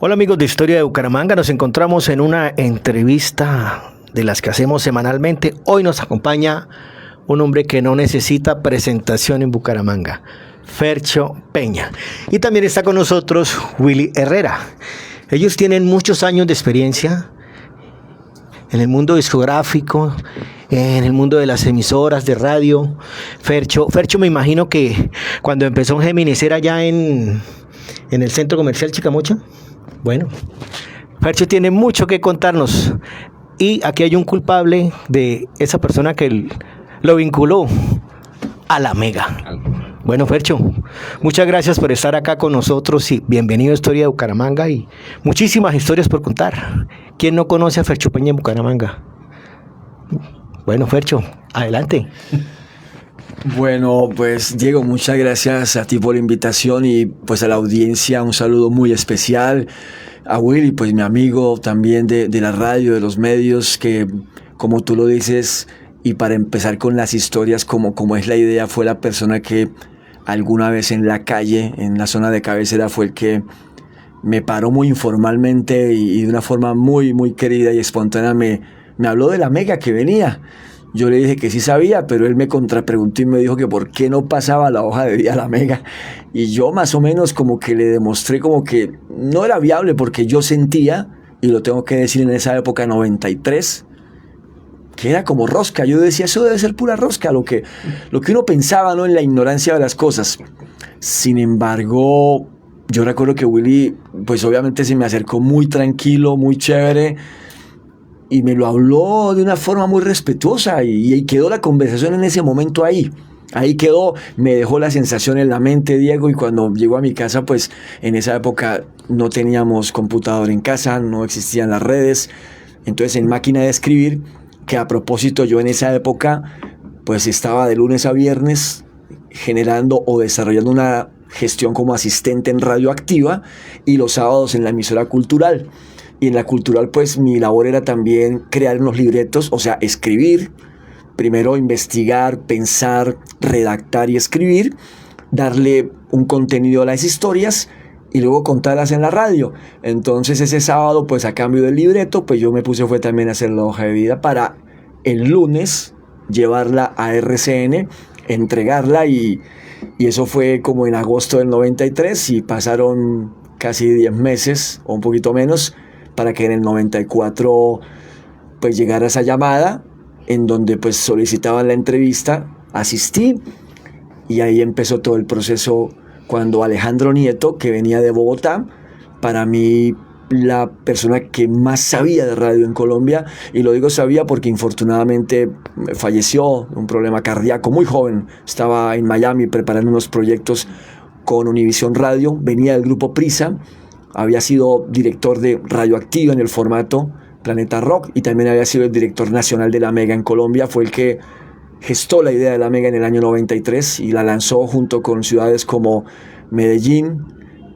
Hola amigos de Historia de Bucaramanga, nos encontramos en una entrevista de las que hacemos semanalmente. Hoy nos acompaña un hombre que no necesita presentación en Bucaramanga, Fercho Peña. Y también está con nosotros Willy Herrera. Ellos tienen muchos años de experiencia en el mundo discográfico, en el mundo de las emisoras de radio. Fercho me imagino que cuando empezó en Géminis era allá en el centro comercial Chicamocha. Bueno, Fercho tiene mucho que contarnos y aquí hay un culpable de esa persona que lo vinculó a la Mega. Bueno, Fercho, muchas gracias por estar acá con nosotros y bienvenido a Historia de Bucaramanga y muchísimas historias por contar. ¿Quién no conoce a Fercho Peña en Bucaramanga? Bueno, Fercho, adelante. Bueno, pues Diego, muchas gracias a ti por la invitación y pues a la audiencia un saludo muy especial. A Willy, pues mi amigo también de la radio, de los medios, que como tú lo dices, y para empezar con las historias, como es la idea, fue la persona que alguna vez en la calle, en la zona de cabecera, fue el que me paró muy informalmente y de una forma muy, muy querida y espontánea me habló de la Mega que venía. Yo le dije que sí sabía, pero él me contrapreguntó y me dijo que por qué no pasaba la hoja de vida a la Mega. Y yo más o menos como que le demostré como que no era viable porque yo sentía, y lo tengo que decir en esa época 93, que era como rosca. Yo decía, eso debe ser pura rosca, lo que uno pensaba, ¿no? En la ignorancia de las cosas. Sin embargo, yo recuerdo que Willy, pues obviamente se me acercó muy tranquilo, muy chévere, y me lo habló de una forma muy respetuosa y quedó la conversación en ese momento ahí. Ahí quedó, me dejó la sensación en la mente, Diego, y cuando llegó a mi casa, pues en esa época no teníamos computador en casa, no existían las redes, entonces en máquina de escribir, que a propósito yo en esa época pues estaba de lunes a viernes generando o desarrollando una gestión como asistente en Radioactiva y los sábados en la emisora Cultural. Y en la Cultural pues mi labor era también crear unos libretos, o sea, escribir, primero investigar, pensar, redactar y escribir, darle un contenido a las historias y luego contarlas en la radio. Entonces ese sábado pues a cambio del libreto pues yo me puse fue también a hacer la hoja de vida para el lunes llevarla a RCN, entregarla y eso fue como en agosto del 93 y pasaron casi 10 meses o un poquito menos para que en el 94 pues llegara esa llamada en donde pues solicitaban la entrevista, asistí y ahí empezó todo el proceso cuando Alejandro Nieto, que venía de Bogotá, para mí la persona que más sabía de radio en Colombia, y lo digo sabía porque infortunadamente falleció de un problema cardíaco muy joven, estaba en Miami preparando unos proyectos con Univisión Radio, venía del grupo Prisa, había sido director de Radioactiva en el formato Planeta Rock y también había sido el director nacional de la Mega en Colombia. Fue el que gestó la idea de la Mega en el año 93 y la lanzó junto con ciudades como Medellín,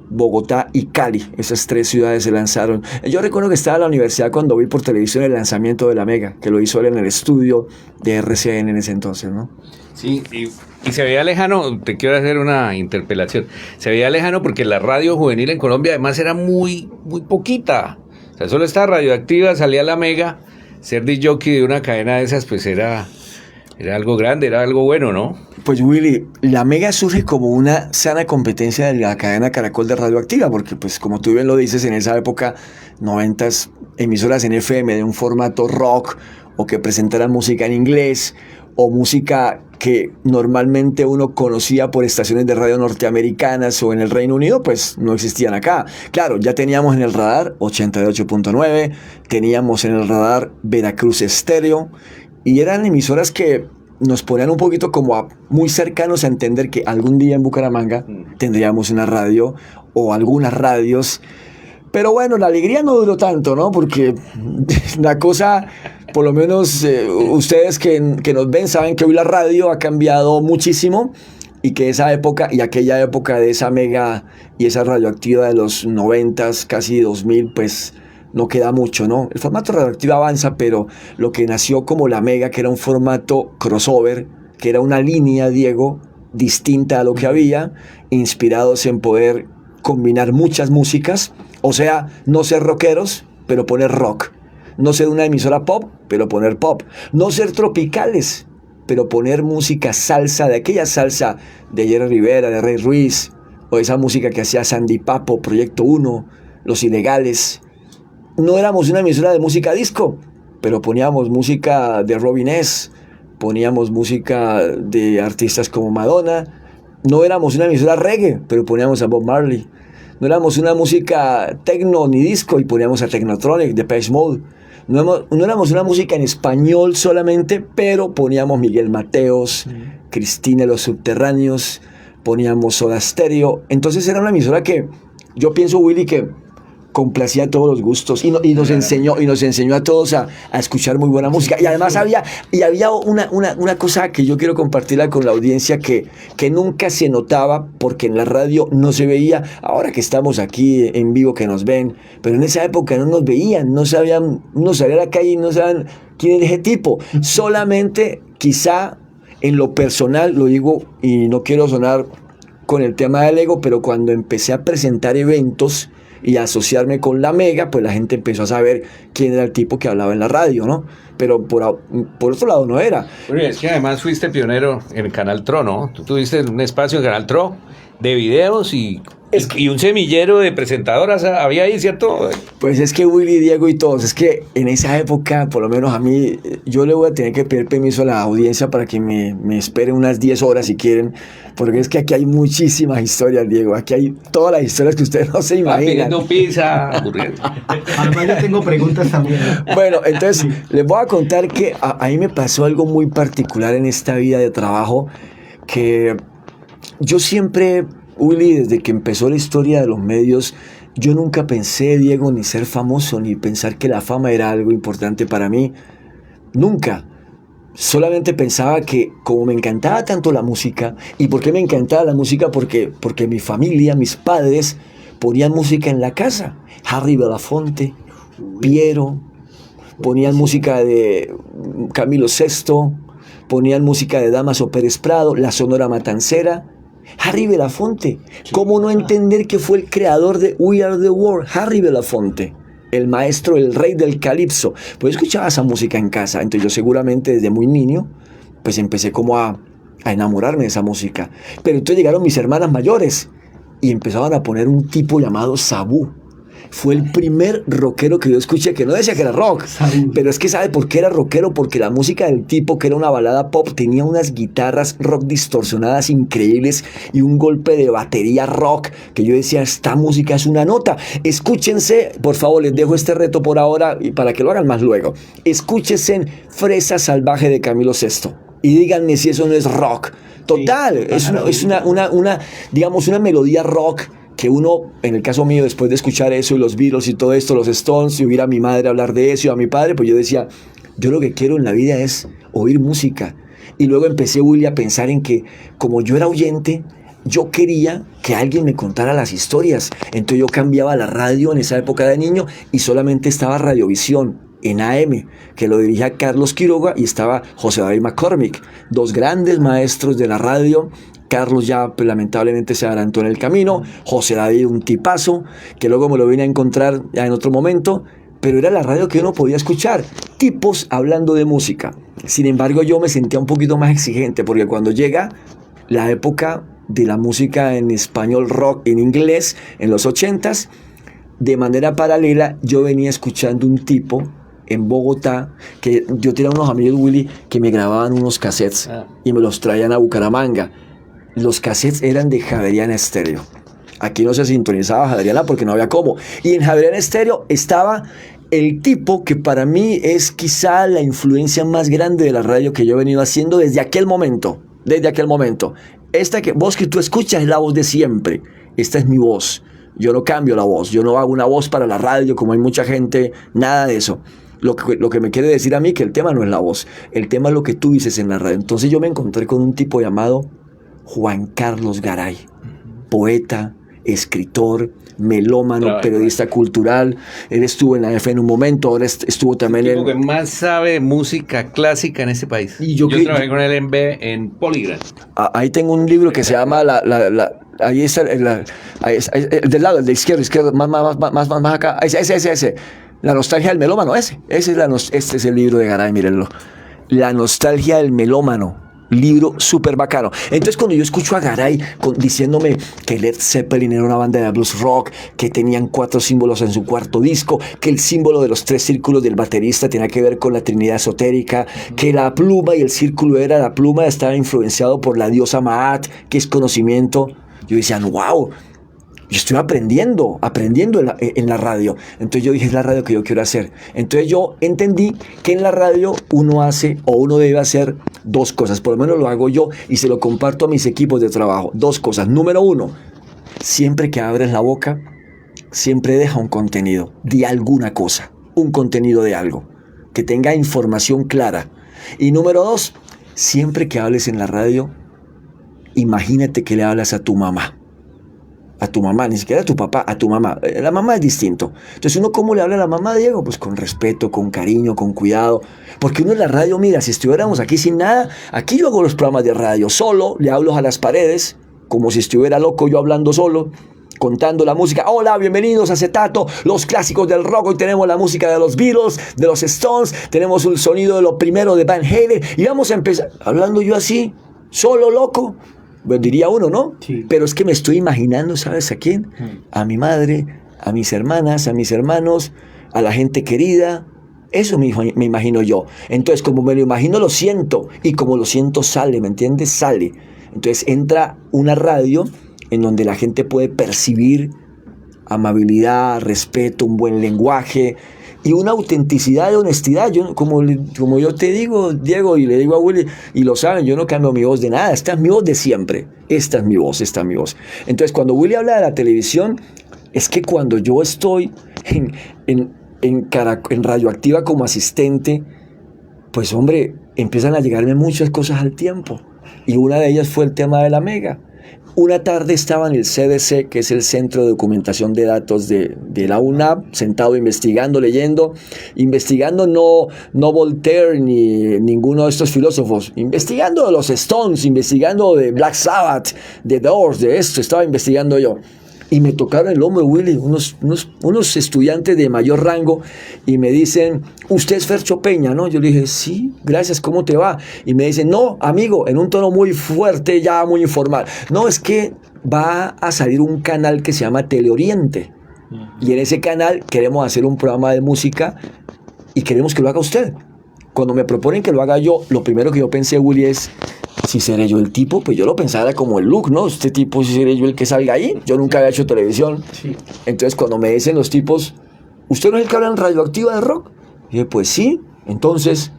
Bogotá y Cali. Esas 3 ciudades se lanzaron. Yo recuerdo que estaba en la universidad cuando vi por televisión el lanzamiento de la Mega, que lo hizo él en el estudio de RCN en ese entonces, ¿no? Sí, y se veía lejano, te quiero hacer una interpelación, se veía lejano porque la radio juvenil en Colombia además era muy, muy poquita, o sea, solo estaba Radioactiva, salía la Mega, ser disc-jockey de una cadena de esas pues era algo grande, era algo bueno, ¿no? Pues Willy, la Mega surge como una sana competencia de la cadena Caracol de Radioactiva, porque pues como tú bien lo dices, en esa época, 90s, emisoras en FM de un formato rock, o que presentaran música en inglés, o música que normalmente uno conocía por estaciones de radio norteamericanas o en el Reino Unido, pues no existían acá. Claro, ya teníamos en el radar 88.9, teníamos en el radar Veracruz Estéreo, y eran emisoras que nos ponían un poquito como muy cercanos a entender que algún día en Bucaramanga tendríamos una radio o algunas radios. Pero bueno, la alegría no duró tanto, ¿no? Porque la cosa, por lo menos ustedes que nos ven saben que hoy la radio ha cambiado muchísimo y que esa época y aquella época de esa Mega y esa Radioactiva de los 90s, casi 2000, pues no queda mucho, ¿no? El formato Radioactiva avanza, pero lo que nació como la Mega, que era un formato crossover, que era una línea, Diego, distinta a lo que había, inspirados en poder combinar muchas músicas, O sea, no ser rockeros, pero poner rock. No ser una emisora pop, pero poner pop. No ser tropicales, pero poner música salsa, de aquella salsa de Jerry Rivera, de Rey Ruiz, o esa música que hacía Sandy Papo, Proyecto 1, Los Ilegales. No éramos una emisora de música disco, pero poníamos música de Robin S., poníamos música de artistas como Madonna. No éramos una emisora reggae, pero poníamos a Bob Marley. No éramos una música techno ni disco y poníamos a Technotronic, Depeche Mode. No éramos una música en español solamente, pero poníamos Miguel Mateos, Cristina y los Subterráneos, poníamos Soda Stereo. Entonces era una emisora que yo pienso, Willy, que complacía a todos los gustos y nos enseñó a todos a escuchar muy buena música. Y además había una cosa que yo quiero compartirla con la audiencia que nunca se notaba porque en la radio no se veía. Ahora que estamos aquí en vivo que nos ven, pero en esa época no nos veían, no sabían, uno salía a la calle y no sabían quién era ese tipo. Solamente quizá en lo personal, lo digo y no quiero sonar con el tema del ego, pero cuando empecé a presentar eventos y asociarme con la Mega, pues la gente empezó a saber quién era el tipo que hablaba en la radio, ¿no? Pero por otro lado no era. Bueno, es que además fuiste pionero en Canal Tro, ¿no? Tú tuviste un espacio en Canal Tro de videos y un semillero de presentadoras había ahí, ¿cierto? Pues es que Willy, Diego y todos, es que en esa época, por lo menos a mí, yo le voy a tener que pedir permiso a la audiencia para que me esperen unas 10 horas si quieren, porque es que aquí hay muchísimas historias, Diego, aquí hay todas las historias que ustedes no se imaginan. Pidiendo pizza, aburriendo. Además yo tengo preguntas también. Bueno, entonces les voy a contar que a mí me pasó algo muy particular en esta vida de trabajo, que yo siempre, Willy, desde que empezó la historia de los medios, yo nunca pensé, Diego, ni ser famoso, ni pensar que la fama era algo importante para mí. Nunca. Solamente pensaba que como me encantaba tanto la música, ¿y por qué me encantaba la música? Porque mi familia, mis padres, ponían música en la casa. Harry Belafonte, Piero, ponían música de Camilo VI, ponían música de Damaso Pérez Prado, la Sonora Matancera. Harry Belafonte, ¿cómo no entender que fue el creador de We Are the World? Harry Belafonte, el maestro, el rey del calipso. Pues escuchaba esa música en casa, entonces yo seguramente desde muy niño, pues empecé como a enamorarme de esa música. Pero entonces llegaron mis hermanas mayores y empezaban a poner un tipo llamado Sabú. Fue el primer rockero que yo escuché, que no decía que era rock, pero es que ¿sabe por qué era rockero? Porque la música del tipo, que era una balada pop, tenía unas guitarras rock distorsionadas increíbles y un golpe de batería rock, que yo decía, esta música es una nota. Escúchense, por favor, les dejo este reto por ahora y para que lo hagan más luego. Escúchense en Fresa Salvaje de Camilo VI y díganme si eso no es rock. Total, sí, es una digamos, una melodía rock que uno, en el caso mío, después de escuchar eso y los Beatles y todo esto, los Stones, y oír a mi madre hablar de eso y a mi padre, pues yo decía, yo lo que quiero en la vida es oír música. Y luego empecé, Willy, a pensar en que como yo era oyente, yo quería que alguien me contara las historias. Entonces yo cambiaba la radio en esa época de niño y solamente estaba Radiovisión en AM, que lo dirigía Carlos Quiroga, y estaba José David McCormick, dos grandes maestros de la radio. Carlos ya pues, lamentablemente se adelantó en el camino. José David, un tipazo, que luego me lo vine a encontrar ya en otro momento, pero era la radio que yo no podía escuchar, tipos hablando de música. Sin embargo, yo me sentía un poquito más exigente, porque cuando llega la época de la música en español, rock en inglés, en los 80s, de manera paralela yo venía escuchando un tipo en Bogotá, que yo tenía unos amigos, Willy, que me grababan unos cassettes y me los traían a Bucaramanga. Los cassettes eran de Javeriana Estéreo. Aquí no se sintonizaba Javeriana porque no había cómo. Y en Javeriana Estéreo estaba el tipo que para mí es quizá la influencia más grande de la radio que yo he venido haciendo desde aquel momento. Desde aquel momento. Esta voz que tú escuchas es la voz de siempre. Esta es mi voz. Yo no cambio la voz. Yo no hago una voz para la radio como hay mucha gente. Nada de eso. Lo que me quiere decir a mí que el tema no es la voz. El tema es lo que tú dices en la radio. Entonces yo me encontré con un tipo llamado Juan Carlos Garay, poeta, escritor, melómano, periodista cultural. Él estuvo en la F en un momento, ahora estuvo también el tipo que más sabe música clásica en este país. Y yo trabajé con él en Polygram. Ahí tengo un libro que se llama Ahí está, el del lado, el de izquierdo, más acá. Ese. La nostalgia del melómano, este es el libro de Garay, mírenlo. La nostalgia del melómano. Libro súper bacano. Entonces, cuando yo escucho a Garay diciéndome que Led Zeppelin era una banda de blues rock, que tenían 4 símbolos en su cuarto disco, que el símbolo de los 3 círculos del baterista tenía que ver con la Trinidad esotérica, que la pluma y el círculo la pluma estaba influenciado por la diosa Maat, que es conocimiento. Yo decía, wow, yo estoy aprendiendo en la radio. Entonces yo dije, es la radio que yo quiero hacer. Entonces yo entendí que en la radio uno hace o uno debe hacer 2 cosas. Por lo menos lo hago yo y se lo comparto a mis equipos de trabajo. 2 cosas. Número 1, siempre que abres la boca, siempre deja un contenido de alguna cosa. Un contenido de algo. Que tenga información clara. Y número 2, siempre que hables en la radio, imagínate que le hablas a tu mamá. A tu mamá, ni siquiera a tu papá, a tu mamá. La mamá es distinto. Entonces, ¿uno cómo le habla a la mamá, Diego? Pues con respeto, con cariño, con cuidado. Porque uno en la radio, mira, si estuviéramos aquí sin nada, aquí yo hago los programas de radio solo, le hablo a las paredes, como si estuviera loco yo hablando solo, contando la música. Hola, bienvenidos a Acetato, los clásicos del rock. Hoy tenemos la música de los Beatles, de los Stones, tenemos el sonido de lo primero de Van Halen, y vamos a empezar hablando yo así, solo, loco. Pues diría uno, ¿no? Sí. Pero es que me estoy imaginando, ¿sabes a quién? A mi madre, a mis hermanas, a mis hermanos, a la gente querida. Eso me imagino yo. Entonces, como me lo imagino, lo siento. Y como lo siento, sale, ¿me entiendes? Sale. Entonces entra una radio en donde la gente puede percibir amabilidad, respeto, un buen lenguaje y una autenticidad y honestidad. Yo, como yo te digo, Diego, y le digo a Willy, y lo saben, yo no cambio mi voz de nada. Esta es mi voz de siempre. Esta es mi voz. Entonces, cuando Willy habla de la televisión, es que cuando yo estoy en Radioactiva como asistente, pues hombre, empiezan a llegarme muchas cosas al tiempo. Y una de ellas fue el tema de la Mega. Una tarde estaba en el CDC, que es el Centro de Documentación de Datos de la UNAM, sentado investigando, leyendo, no Voltaire ni ninguno de estos filósofos, investigando de los Stones, investigando de Black Sabbath, de Doors, de esto, estaba investigando yo. Y me tocaron el hombro, Willy, unos estudiantes de mayor rango, y me dicen, ¿usted es Fercho Peña, no? Yo le dije, sí, gracias, ¿cómo te va? Y me dicen, no, amigo, en un tono muy fuerte, ya muy informal. No, es que va a salir un canal que se llama Teleoriente. Y en ese canal queremos hacer un programa de música y queremos que lo haga usted. Cuando me proponen que lo haga yo, lo primero que yo pensé, Willy, es, si seré yo el tipo, pues yo lo pensara como el look, ¿no? Este tipo, si seré yo el que salga ahí. Yo nunca había hecho televisión. Sí. Entonces, cuando me dicen los tipos, ¿usted no es el que habla en Radioactiva de rock? Y yo, pues sí. Entonces,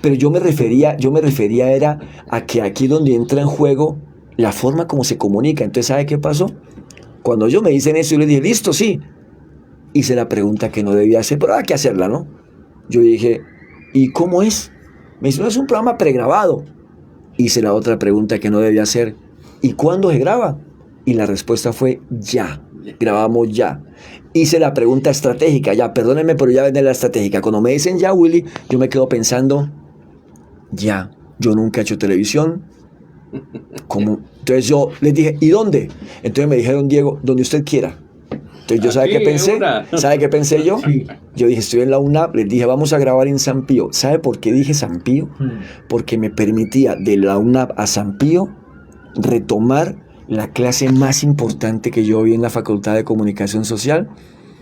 pero yo me refería era a que aquí donde entra en juego la forma como se comunica. Entonces, ¿sabe qué pasó? Cuando ellos me dicen eso, yo les dije, listo, sí. Hice la pregunta que no debía hacer, pero hay que hacerla, ¿no? Yo dije, ¿y cómo es? Me dice, no, es un programa pregrabado. Hice la otra pregunta que no debía hacer, ¿y cuándo se graba? Y la respuesta fue, ya, grabamos ya. Hice la pregunta estratégica, ya, perdónenme, pero ya viene la estratégica. Cuando me dicen ya, Willy, yo me quedo pensando, ya, yo nunca he hecho televisión. ¿Cómo? Entonces yo les dije, ¿y dónde? Entonces me dijeron, Diego, donde usted quiera. Entonces yo, ¿sabe qué pensé? ¿Sabe qué pensé yo? Sí. Yo dije, estoy en la UNAM, les dije, vamos a grabar en San Pío. ¿Sabe por qué dije San Pío? Porque me permitía de la UNAM a San Pío retomar la clase más importante que yo vi en la Facultad de Comunicación Social,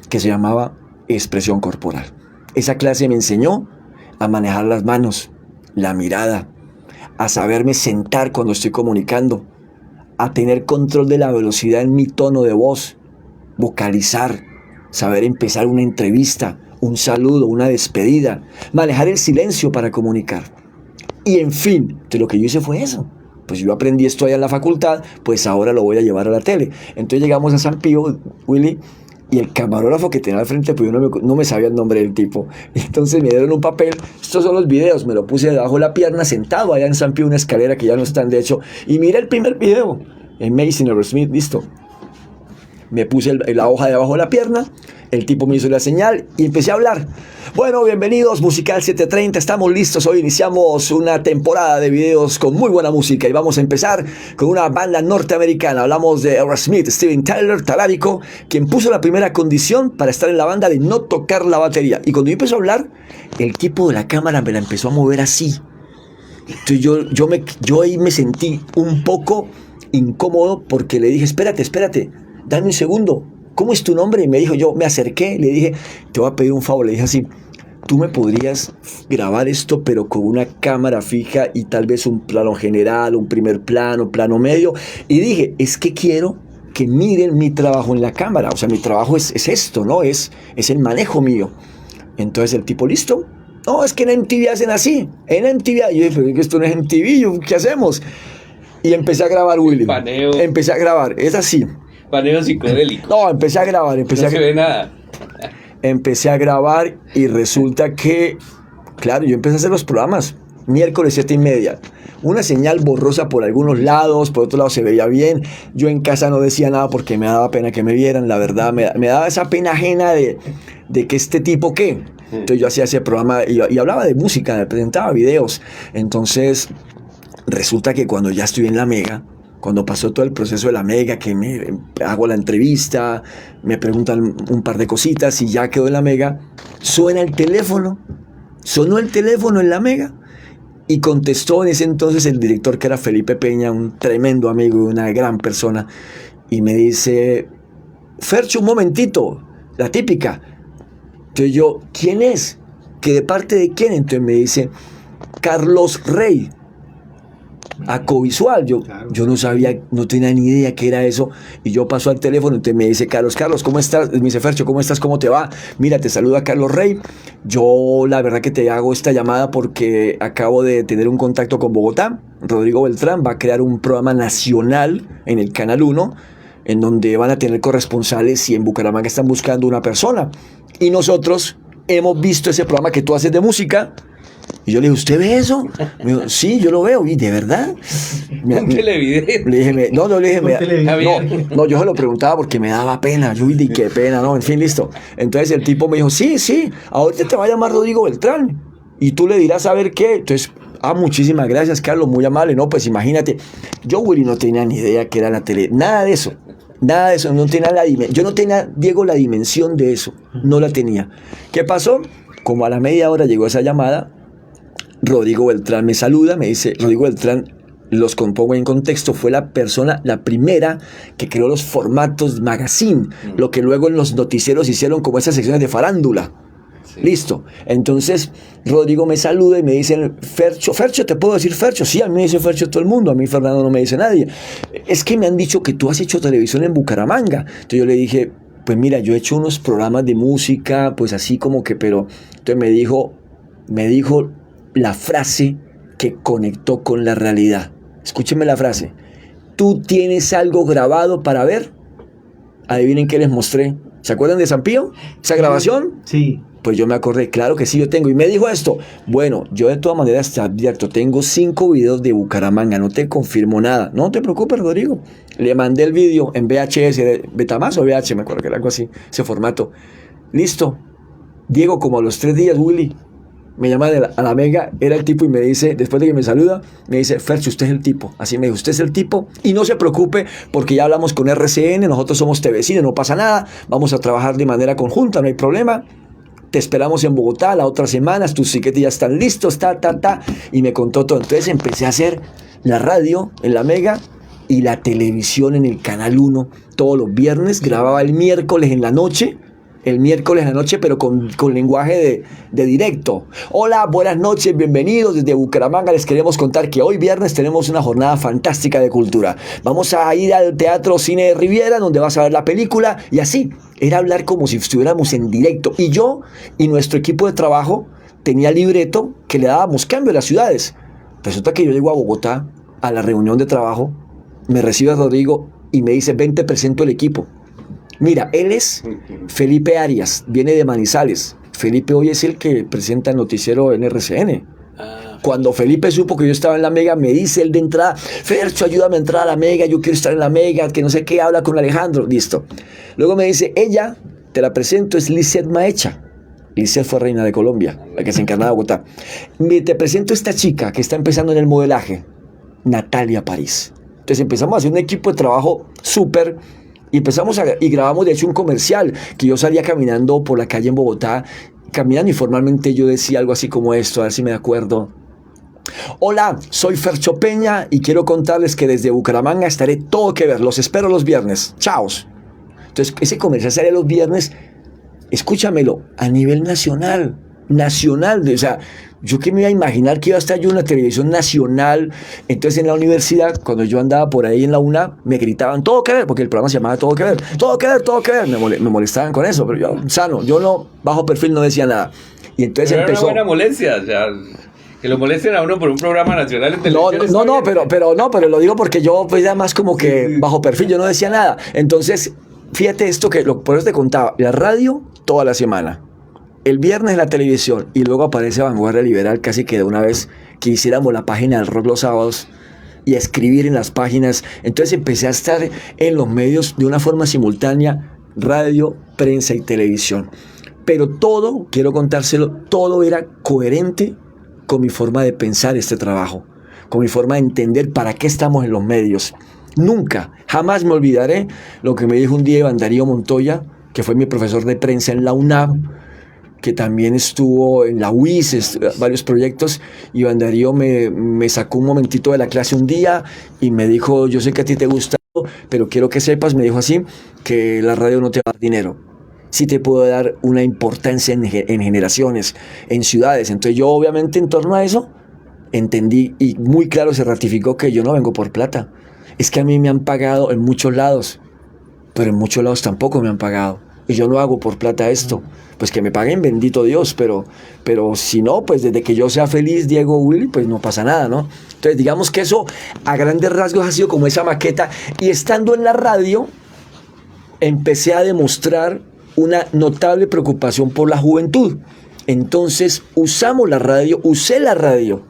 que se llamaba Expresión Corporal. Esa clase me enseñó a manejar las manos, la mirada, a saberme sentar cuando estoy comunicando, a tener control de la velocidad en mi tono de voz, vocalizar, saber empezar una entrevista, un saludo, una despedida, manejar el silencio para comunicar. Y en fin, entonces lo que yo hice fue eso. Pues yo aprendí esto allá en la facultad, pues ahora lo voy a llevar a la tele. Entonces llegamos a San Pío, Willy, y el camarógrafo que tenía al frente, pues yo no me sabía el nombre del tipo. Entonces me dieron un papel, estos son los videos, me lo puse debajo de la pierna, sentado allá en San Pío, una escalera que ya no están de hecho, y mira el primer video, Amazing Aerosmith, listo. me puse la hoja debajo de la pierna, el tipo me hizo la señal y empecé a hablar. Bueno, bienvenidos, Musical 730, estamos listos. Hoy iniciamos una temporada de videos con muy buena música y vamos a empezar con una banda norteamericana. Hablamos de Aerosmith, Steven Tyler, talárico, quien puso la primera condición para estar en la banda de no tocar la batería. Y cuando yo empecé a hablar, el tipo de la cámara me la empezó a mover así. Entonces yo ahí me sentí un poco incómodo porque le dije, espérate, dame un segundo. ¿Cómo es tu nombre? Y me dijo, yo me acerqué, le dije, te voy a pedir un favor. Le dije así, tú me podrías grabar esto, pero con una cámara fija y tal vez un plano general, un primer plano, plano medio. Y dije, es que quiero que miren mi trabajo en la cámara. O sea, mi trabajo es esto, ¿no? Es el manejo mío. Entonces el tipo, ¿listo? No, es que en MTV hacen así. En MTV, yo dije, pero es que esto no es MTV, ¿qué hacemos? Y empecé a grabar, Willy. Paneo. Empecé a grabar, es así. Paneo psicodélico. No, empecé a grabar. No se ve nada. Empecé a grabar y resulta que, claro, yo empecé a hacer los programas. Miércoles 7:30. Una señal borrosa por algunos lados, por otro lado se veía bien. Yo en casa no decía nada porque me daba pena que me vieran. La verdad, me daba esa pena ajena de que este tipo, ¿qué? Entonces yo hacía ese programa y hablaba de música, me presentaba videos. Entonces, resulta que cuando ya estoy en la Mega, cuando pasó todo el proceso de la Mega, que me hago la entrevista, me preguntan un par de cositas y ya quedó en la Mega, suena el teléfono, sonó el teléfono en la Mega y contestó en ese entonces el director, que era Felipe Peña, un tremendo amigo y una gran persona, y me dice, Fercho, un momentito, la típica. Entonces yo, ¿quién es? ¿Que de parte de quién? Entonces me dice, Carlos Rey. Acovisual, yo no sabía, no tenía ni idea qué era eso, y yo paso al teléfono, entonces me dice, Carlos, ¿cómo estás? Me dice, Fercho, ¿cómo estás? ¿Cómo te va? Mira, te saluda Carlos Rey, yo la verdad que te hago esta llamada porque acabo de tener un contacto con Bogotá. Rodrigo Beltrán va a crear un programa nacional en el Canal 1, en donde van a tener corresponsales y en Bucaramanga están buscando una persona, y nosotros hemos visto ese programa que tú haces de música. Y yo le dije, ¿usted ve eso? Me dijo, sí, yo lo veo. ¿Y de verdad? Un televidente. Le dije, no, yo se lo preguntaba porque me daba pena. Yo dije, qué pena, ¿no? En fin, listo. Entonces el tipo me dijo, sí, ahorita te va a llamar Rodrigo Beltrán. Y tú le dirás a ver qué. Entonces, muchísimas gracias, Carlos, muy amable. No, pues imagínate, yo, Willy, no tenía ni idea que era la tele. Nada de eso, no tenía yo no tenía, Diego, la dimensión de eso. No la tenía. ¿Qué pasó? Como a la media hora llegó esa llamada. Rodrigo Beltrán me saluda, me dice, Rodrigo Beltrán, los compongo en contexto, fue la primera que creó los formatos magazine, lo que luego en los noticieros hicieron como esas secciones de farándula. Sí. Listo. Entonces, Rodrigo me saluda y me dice, Fercho, ¿te puedo decir Fercho? Sí, a mí me dice Fercho todo el mundo, a mí Fernando no me dice nadie. Es que me han dicho que tú has hecho televisión en Bucaramanga. Entonces yo le dije, pues mira, yo he hecho unos programas de música, pues así como que, pero... Entonces me dijo la frase que conectó con la realidad. Escúchenme la frase. ¿Tú tienes algo grabado para ver? Adivinen qué les mostré. ¿Se acuerdan de San Pío? ¿Esa grabación? Sí. Pues yo me acordé, claro que sí, yo tengo. Y me dijo esto. Bueno, yo de todas maneras te advierto, tengo 5 videos de Bucaramanga, no te confirmo nada. No te preocupes, Rodrigo. Le mandé el video en VHS, Betamax o VH, me acuerdo que era algo así, ese formato. Listo. Diego, como a los 3 días, Willy, me llama a la Mega, era el tipo y me dice, después de que me saluda, me dice, Fercho, usted es el tipo. Así me dijo, usted es el tipo y no se preocupe porque ya hablamos con RCN, nosotros somos TVCine, no pasa nada, vamos a trabajar de manera conjunta, no hay problema. Te esperamos en Bogotá la otra semana, tus tiquetes ya están listos, y me contó todo. Entonces empecé a hacer la radio en la Mega y la televisión en el Canal 1 todos los viernes, grababa el miércoles en la noche, pero con lenguaje de directo. Hola, buenas noches, bienvenidos desde Bucaramanga. Les queremos contar que hoy viernes tenemos una jornada fantástica de cultura. Vamos a ir al Teatro Cine Riviera, donde vas a ver la película, y así. Era hablar como si estuviéramos en directo. Y yo y nuestro equipo de trabajo tenía libreto que le dábamos cambio a las ciudades. Resulta que yo llego a Bogotá, a la reunión de trabajo, me recibe Rodrigo y me dice, 20% del equipo. Mira, él es Felipe Arias, viene de Manizales. Felipe hoy es el que presenta el noticiero en RCN. Cuando Felipe supo que yo estaba en la Mega, me dice él de entrada, Fercho, ayúdame a entrar a la Mega, yo quiero estar en la Mega, que no sé qué, habla con Alejandro, listo. Luego me dice, ella, te la presento, es Lizeth Maecha. Lizeth fue reina de Colombia, la que se encarnaba de Bogotá. Te presento a esta chica que está empezando en el modelaje, Natalia París. Entonces empezamos a hacer un equipo de trabajo súper, y y grabamos de hecho un comercial, que yo salía caminando por la calle en Bogotá, caminando informalmente, yo decía algo así como esto, a ver si me acuerdo. Hola, soy Fercho Peña y quiero contarles que desde Bucaramanga estaré todo que ver, los espero los viernes, chaos. Entonces ese comercial salía los viernes, escúchamelo, a nivel nacional, o sea, yo que me iba a imaginar que iba a estar yo en la televisión nacional. Entonces en la universidad, cuando yo andaba por ahí en la UNA, me gritaban todo que ver, porque el programa se llamaba Todo que ver, todo que ver, todo que ver, me molestaban con eso, pero yo, sano, yo no, bajo perfil, no decía nada. Y entonces pero empezó... Era una buena molestia, o sea, que lo molesten a uno por un programa nacional en televisión. Pero lo digo porque yo, pues, además como que bajo perfil, yo no decía nada. Entonces, fíjate esto por eso te contaba, la radio toda la semana, el viernes la televisión, y luego aparece Vanguardia Liberal casi que de una vez, que hiciéramos la página del rock los sábados y a escribir en las páginas. Entonces empecé a estar en los medios de una forma simultánea, radio, prensa y televisión. Pero todo, quiero contárselo, todo era coherente con mi forma de pensar este trabajo, con mi forma de entender para qué estamos en los medios. Nunca, jamás me olvidaré lo que me dijo un día Iván Darío Montoya, que fue mi profesor de prensa en la UNAM, que también estuvo en la UIS, varios proyectos. Iván Darío me sacó un momentito de la clase un día y me dijo, yo sé que a ti te gusta, pero quiero que sepas, me dijo así, que la radio no te va a dar dinero. Sí te puedo dar una importancia en generaciones, en ciudades. Entonces yo obviamente en torno a eso entendí y muy claro se ratificó que yo no vengo por plata. Es que a mí me han pagado en muchos lados, pero en muchos lados tampoco me han pagado. Y yo no hago por plata esto. Pues que me paguen, bendito Dios, pero si no, pues desde que yo sea feliz, Diego Willy, pues no pasa nada, ¿no? Entonces digamos que eso a grandes rasgos ha sido como esa maqueta. Y estando en la radio, empecé a demostrar una notable preocupación por la juventud. Entonces usé la radio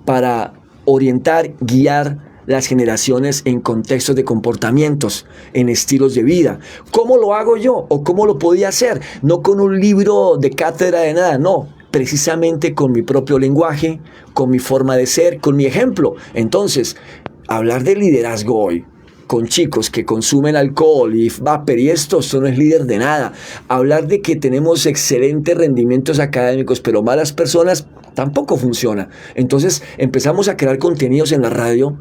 para orientar, guiar las generaciones en contextos de comportamientos, en estilos de vida. ¿Cómo lo hago yo? ¿O cómo lo podía hacer? No con un libro de cátedra de nada, no. Precisamente con mi propio lenguaje, con mi forma de ser, con mi ejemplo. Entonces, hablar de liderazgo hoy, con chicos que consumen alcohol y vapor y esto no es líder de nada. Hablar de que tenemos excelentes rendimientos académicos, pero malas personas, tampoco funciona. Entonces, empezamos a crear contenidos en la radio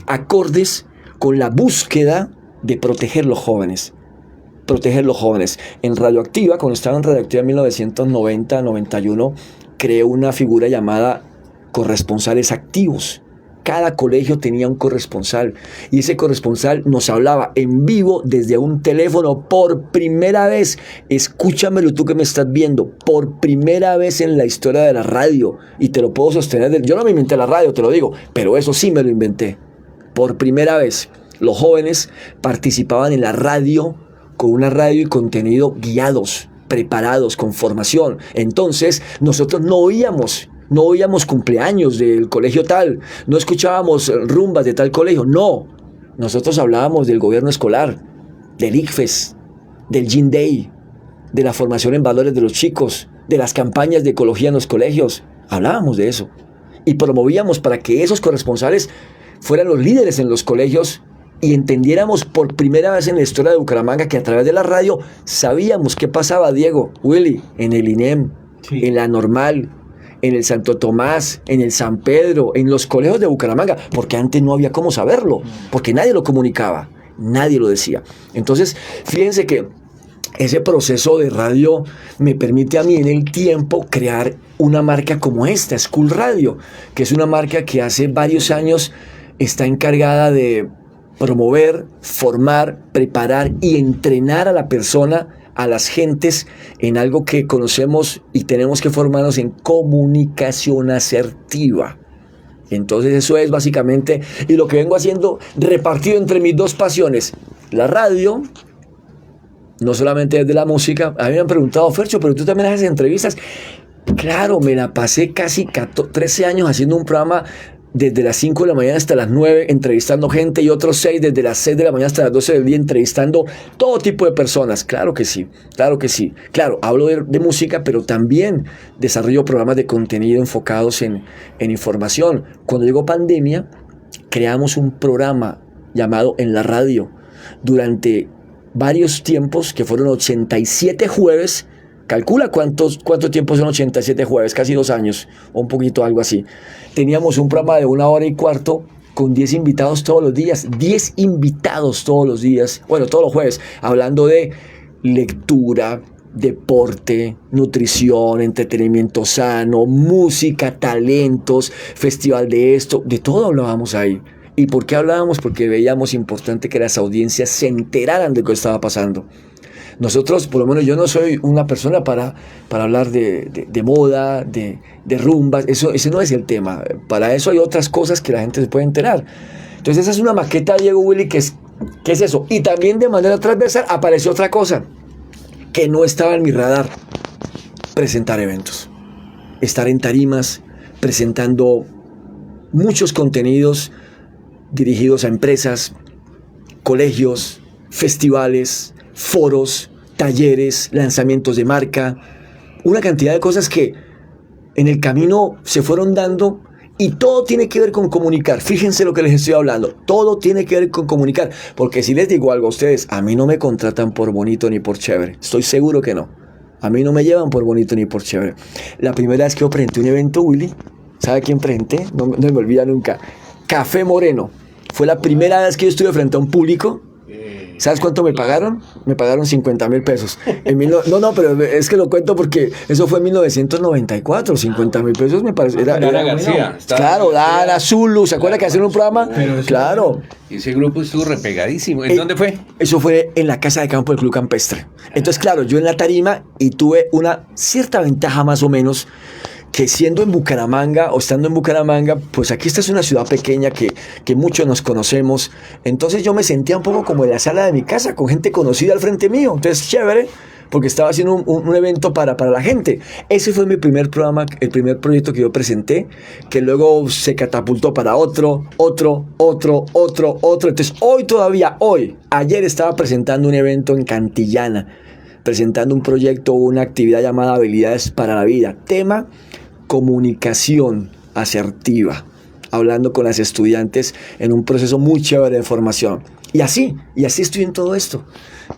acordes con la búsqueda de proteger los jóvenes. En Radioactiva, cuando estaba en Radioactiva en 1990-91, creé una figura llamada corresponsales activos. Cada colegio tenía un corresponsal y ese corresponsal nos hablaba en vivo desde un teléfono por primera vez. Escúchamelo tú que me estás viendo, por primera vez en la historia de la radio, y te lo puedo sostener. Yo no me inventé la radio, te lo digo, pero eso sí me lo inventé. Por primera vez, los jóvenes participaban en la radio, con una radio y contenido guiados, preparados, con formación. Entonces, nosotros no oíamos cumpleaños del colegio tal, no escuchábamos rumbas de tal colegio, no. Nosotros hablábamos del gobierno escolar, del ICFES, del Gin Day, de la formación en valores de los chicos, de las campañas de ecología en los colegios. Hablábamos de eso y promovíamos para que esos corresponsales fueran los líderes en los colegios y entendiéramos por primera vez en la historia de Bucaramanga que a través de la radio sabíamos qué pasaba, Diego, Willy, en el INEM, sí, en la Normal, en el Santo Tomás, en el San Pedro, en los colegios de Bucaramanga, porque antes no había cómo saberlo, porque nadie lo comunicaba, nadie lo decía. Entonces, fíjense que ese proceso de radio me permite a mí en el tiempo crear una marca como esta, School Radio, que es una marca que hace varios años está encargada de promover, formar, preparar y entrenar a la persona, a las gentes, en algo que conocemos y tenemos que formarnos en comunicación asertiva. Entonces eso es básicamente, y lo que vengo haciendo repartido entre mis dos pasiones, la radio, no solamente desde la música. A mí me han preguntado, Fercho, pero tú también haces entrevistas. Claro, me la pasé casi 13 años haciendo un programa desde las 5 de la mañana hasta las 9, entrevistando gente, y otros 6 desde las 6 de la mañana hasta las 12 del día, entrevistando todo tipo de personas. Claro que sí, claro que sí. Claro, hablo de música, pero también desarrollo programas de contenido enfocados en información. Cuando llegó pandemia, creamos un programa llamado En la Radio durante varios tiempos, que fueron 87 jueves. Calcula cuánto tiempo son 87 jueves, casi 2 años, o un poquito, algo así. Teníamos un programa de 1 hora y cuarto con 10 invitados todos los días, 10 invitados todos los días, bueno, todos los jueves, hablando de lectura, deporte, nutrición, entretenimiento sano, música, talentos, festival de esto, de todo hablábamos ahí. ¿Y por qué hablábamos? Porque veíamos importante que las audiencias se enteraran de lo que estaba pasando. Nosotros, por lo menos yo no soy una persona para hablar de moda, de rumbas, ese no es el tema. Para eso hay otras cosas que la gente se puede enterar. Entonces esa es una maqueta de Diego Willy que es eso. Y también de manera transversal apareció otra cosa que no estaba en mi radar: presentar eventos, estar en tarimas, presentando muchos contenidos dirigidos a empresas, colegios, festivales, foros, talleres, lanzamientos de marca, una cantidad de cosas que en el camino se fueron dando, y todo tiene que ver con comunicar. Fíjense lo que les estoy hablando, todo tiene que ver con comunicar, porque si les digo algo a ustedes, a mí no me contratan por bonito ni por chévere, estoy seguro que no, a mí no me llevan por bonito ni por chévere. La primera vez que yo presenté un evento, Willy, ¿sabe quién presenté? No me olvida nunca, Café Moreno. Fue la primera vez que yo estuve frente a un público. ¿Sabes cuánto me pagaron? Me pagaron 50,000 pesos. No, pero es que lo cuento porque eso fue en 1994. 50,000 pesos me parece. Era García. Claro, Dana, Zulu. ¿Se acuerda que hacían un programa? Claro. Y ese grupo estuvo repegadísimo. ¿En dónde fue? Eso fue en la casa de campo del Club Campestre. Entonces, claro, yo en la tarima, y tuve una cierta ventaja más o menos, que siendo en Bucaramanga o estando en Bucaramanga, pues aquí esta es una ciudad pequeña que muchos nos conocemos. Entonces yo me sentía un poco como en la sala de mi casa, con gente conocida al frente mío. Entonces, chévere, porque estaba haciendo un evento para la gente. Ese fue mi primer programa, el primer proyecto que yo presenté, que luego se catapultó para otro. Entonces, ayer estaba presentando un evento en Cantillana, presentando un proyecto, una actividad llamada Habilidades para la Vida. Tema: comunicación asertiva, hablando con las estudiantes en un proceso muy chévere de formación. Y así estoy en todo esto.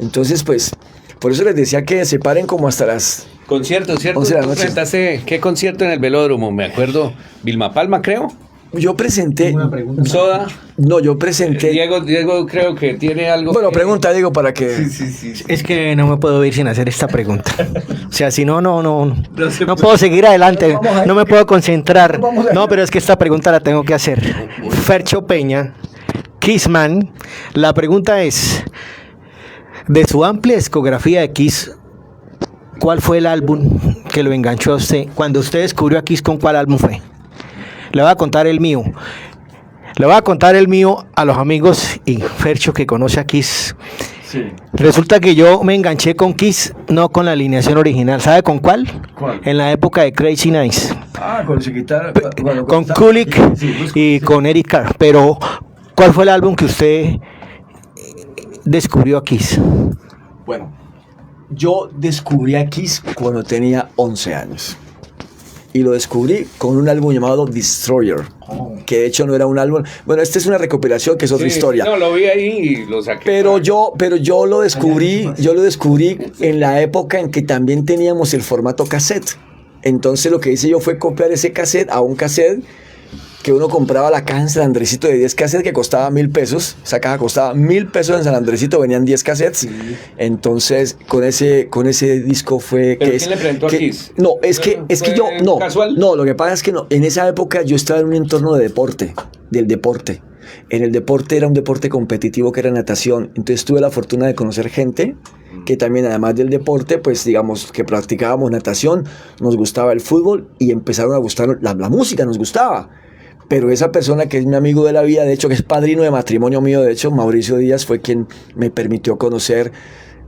Entonces, pues, por eso les decía que se paren como hasta las... Concierto, ¿cierto? 11 de la ¿Tú noche. presentaste qué concierto en el Velódromo? Me acuerdo, Vilma Palma, creo. Yo presenté... Soda. No, yo presenté... Diego creo que tiene algo. Bueno, que... pregunta, Diego, para que... Sí. Es que no me puedo ir sin hacer esta pregunta. O sea, si no puedo seguir adelante, no me puedo concentrar. No, pero es que esta pregunta la tengo que hacer. Fercho Peña, Kissman, la pregunta es: de su amplia discografía de Kiss, ¿cuál fue el álbum que lo enganchó a usted? Cuando usted descubrió a Kiss, ¿con cuál álbum fue? Le voy a contar el mío. Le voy a contar el mío a los amigos y Fercho, que conoce a Kiss. Sí. Resulta que yo me enganché con Kiss, no con la alineación original. ¿Sabe con cuál? ¿Cuál? En la época de Crazy Nights. Cuando se quitaron... Con Kulik y con Eric Carr. Pero, ¿cuál fue el álbum que usted descubrió a Kiss? Bueno, yo descubrí a Kiss cuando tenía 11 años. Y lo descubrí con un álbum llamado Destroyer, que de hecho no era un álbum. Bueno, esta es una recopilación que es otra historia. No, lo vi ahí y lo saqué. Pero yo lo descubrí en la época en que también teníamos el formato cassette. Entonces lo que hice yo fue copiar ese cassette a un cassette que uno compraba, la caja en San Andresito de 10 cassettes, que costaba 1,000 pesos. Esa caja costaba 1,000 pesos en San Andresito, venían 10 cassettes. Sí. Entonces, con ese disco fue... ¿Pero quién le presentó a Kiss? No, es que yo... No, ¿casual? No, lo que pasa es que no. En esa época yo estaba en un entorno de deporte, del deporte. En el deporte era un deporte competitivo que era natación. Entonces tuve la fortuna de conocer gente que también, además del deporte, pues digamos que practicábamos natación, nos gustaba el fútbol y empezaron a gustar la música, nos gustaba. Pero esa persona que es mi amigo de la vida, de hecho que es padrino de matrimonio mío, de hecho Mauricio Díaz, fue quien me permitió conocer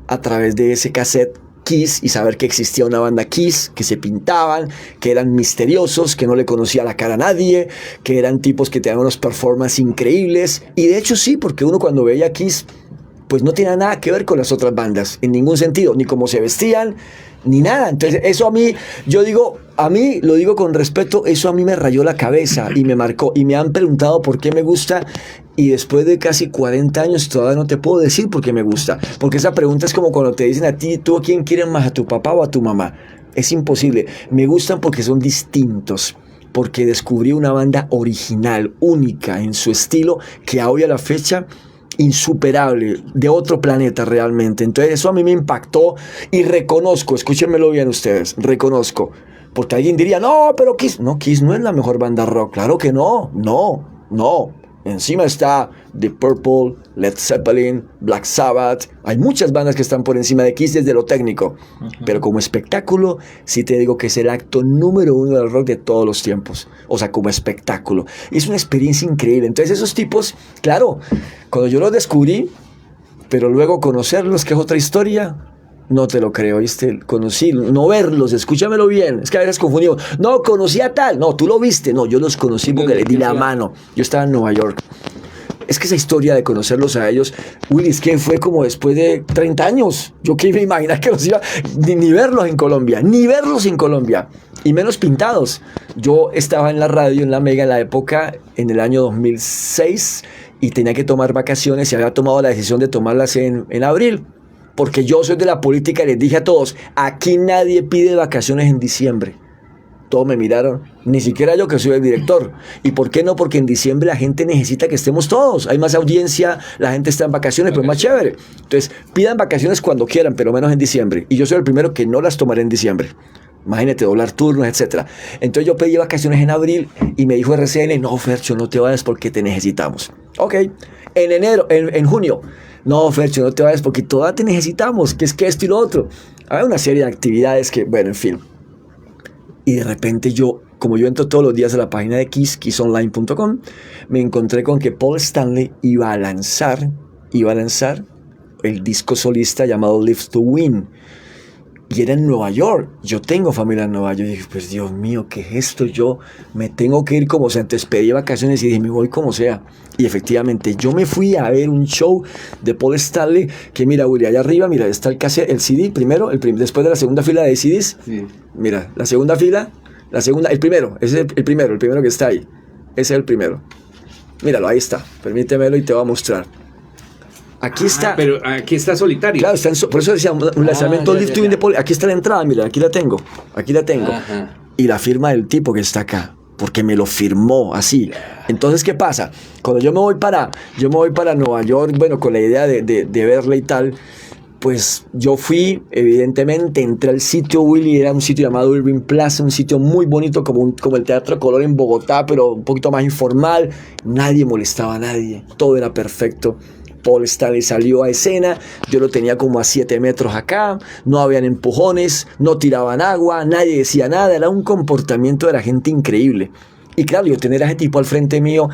a través de ese cassette Kiss y saber que existía una banda Kiss, que se pintaban, que eran misteriosos, que no le conocía la cara a nadie, que eran tipos que tenían unos performances increíbles. Y de hecho sí, porque uno cuando veía Kiss, pues no tenía nada que ver con las otras bandas, en ningún sentido, ni cómo se vestían, ni nada. Entonces eso a mí, yo digo, a mí, lo digo con respeto, eso a mí me rayó la cabeza y me marcó. Y me han preguntado por qué me gusta. Y después de casi 40 años todavía no te puedo decir por qué me gusta. Porque esa pregunta es como cuando te dicen a ti, ¿tú a quién quieres más, a tu papá o a tu mamá? Es imposible. Me gustan porque son distintos. Porque descubrí una banda original, única en su estilo, que hoy a la fecha, insuperable, de otro planeta realmente. Entonces eso a mí me impactó y reconozco, escúchenmelo bien ustedes, reconozco. Porque alguien diría, no, pero Kiss no es la mejor banda rock. Claro que no. Encima está The Purple, Led Zeppelin, Black Sabbath. Hay muchas bandas que están por encima de Kiss desde lo técnico. Pero como espectáculo, sí te digo que es el acto número 1 del rock de todos los tiempos. O sea, como espectáculo. Y es una experiencia increíble. Entonces esos tipos, claro, cuando yo los descubrí, pero luego conocerlos, que es otra historia, no te lo creo, ¿viste? Conocí, no verlos, escúchamelo bien. Es que a veces confundimos. No, conocí a tal. No, tú lo viste. No, yo los conocí porque le di la mano. Yo estaba en Nueva York. Es que esa historia de conocerlos a ellos, Willy, es que fue como después de 30 años. Yo que iba a imaginar que los iba ni verlos en Colombia, y menos pintados. Yo estaba en la radio, en la Mega, en la época, en el año 2006, y tenía que tomar vacaciones y había tomado la decisión de tomarlas en abril. Porque yo soy de la política y les dije a todos, aquí nadie pide vacaciones en diciembre. Todos me miraron, ni siquiera yo que soy el director. ¿Y por qué no? Porque en diciembre la gente necesita que estemos todos. Hay más audiencia, la gente está en vacaciones, pues más chévere. Entonces, pidan vacaciones cuando quieran, pero menos en diciembre. Y yo soy el primero que no las tomaré en diciembre. Imagínate, doblar turnos, etc. Entonces yo pedí vacaciones en abril y me dijo RCN, no, Fercho, no te vayas porque te necesitamos. Ok, en junio, no, Fercho, no te vayas porque todavía te necesitamos, que es que esto y lo otro. Hay una serie de actividades que, bueno, en fin. Y de repente yo, como yo entro todos los días a la página de Kiss, kissonline.com, me encontré con que Paul Stanley iba a lanzar el disco solista llamado Live to Win. Y era en Nueva York. Yo tengo familia en Nueva York. Y dije, pues Dios mío, ¿qué es esto? Yo me tengo que ir como sea. Entonces pedí vacaciones y dije, me voy como sea. Y efectivamente, yo me fui a ver un show de Paul Stanley. Que mira, Willy, allá arriba, mira, está el CD primero, después de la segunda fila de CDs. Sí. Mira, la segunda fila, el primero, ese es el primero que está ahí. Ese es el primero. Míralo, ahí está. Permítemelo y te voy a mostrar. Aquí está. Pero aquí está solitario. Claro, por eso decía un lanzamiento Live to Win de Paul. Aquí está la entrada, mira, aquí la tengo. Ajá. Y la firma del tipo que está acá, porque me lo firmó así. Entonces, ¿qué pasa? Cuando yo me voy para Nueva York, bueno, con la idea de verla y tal, pues yo fui, evidentemente, entré al sitio, Willy, era un sitio llamado Irving Plaza, un sitio muy bonito como el Teatro Colón en Bogotá, pero un poquito más informal. Nadie molestaba a nadie, todo era perfecto. Paul Stanley salió a escena, yo lo tenía como a 7 metros acá, no habían empujones, no tiraban agua, nadie decía nada, era un comportamiento de la gente increíble. Y claro, yo tener a ese tipo al frente mío,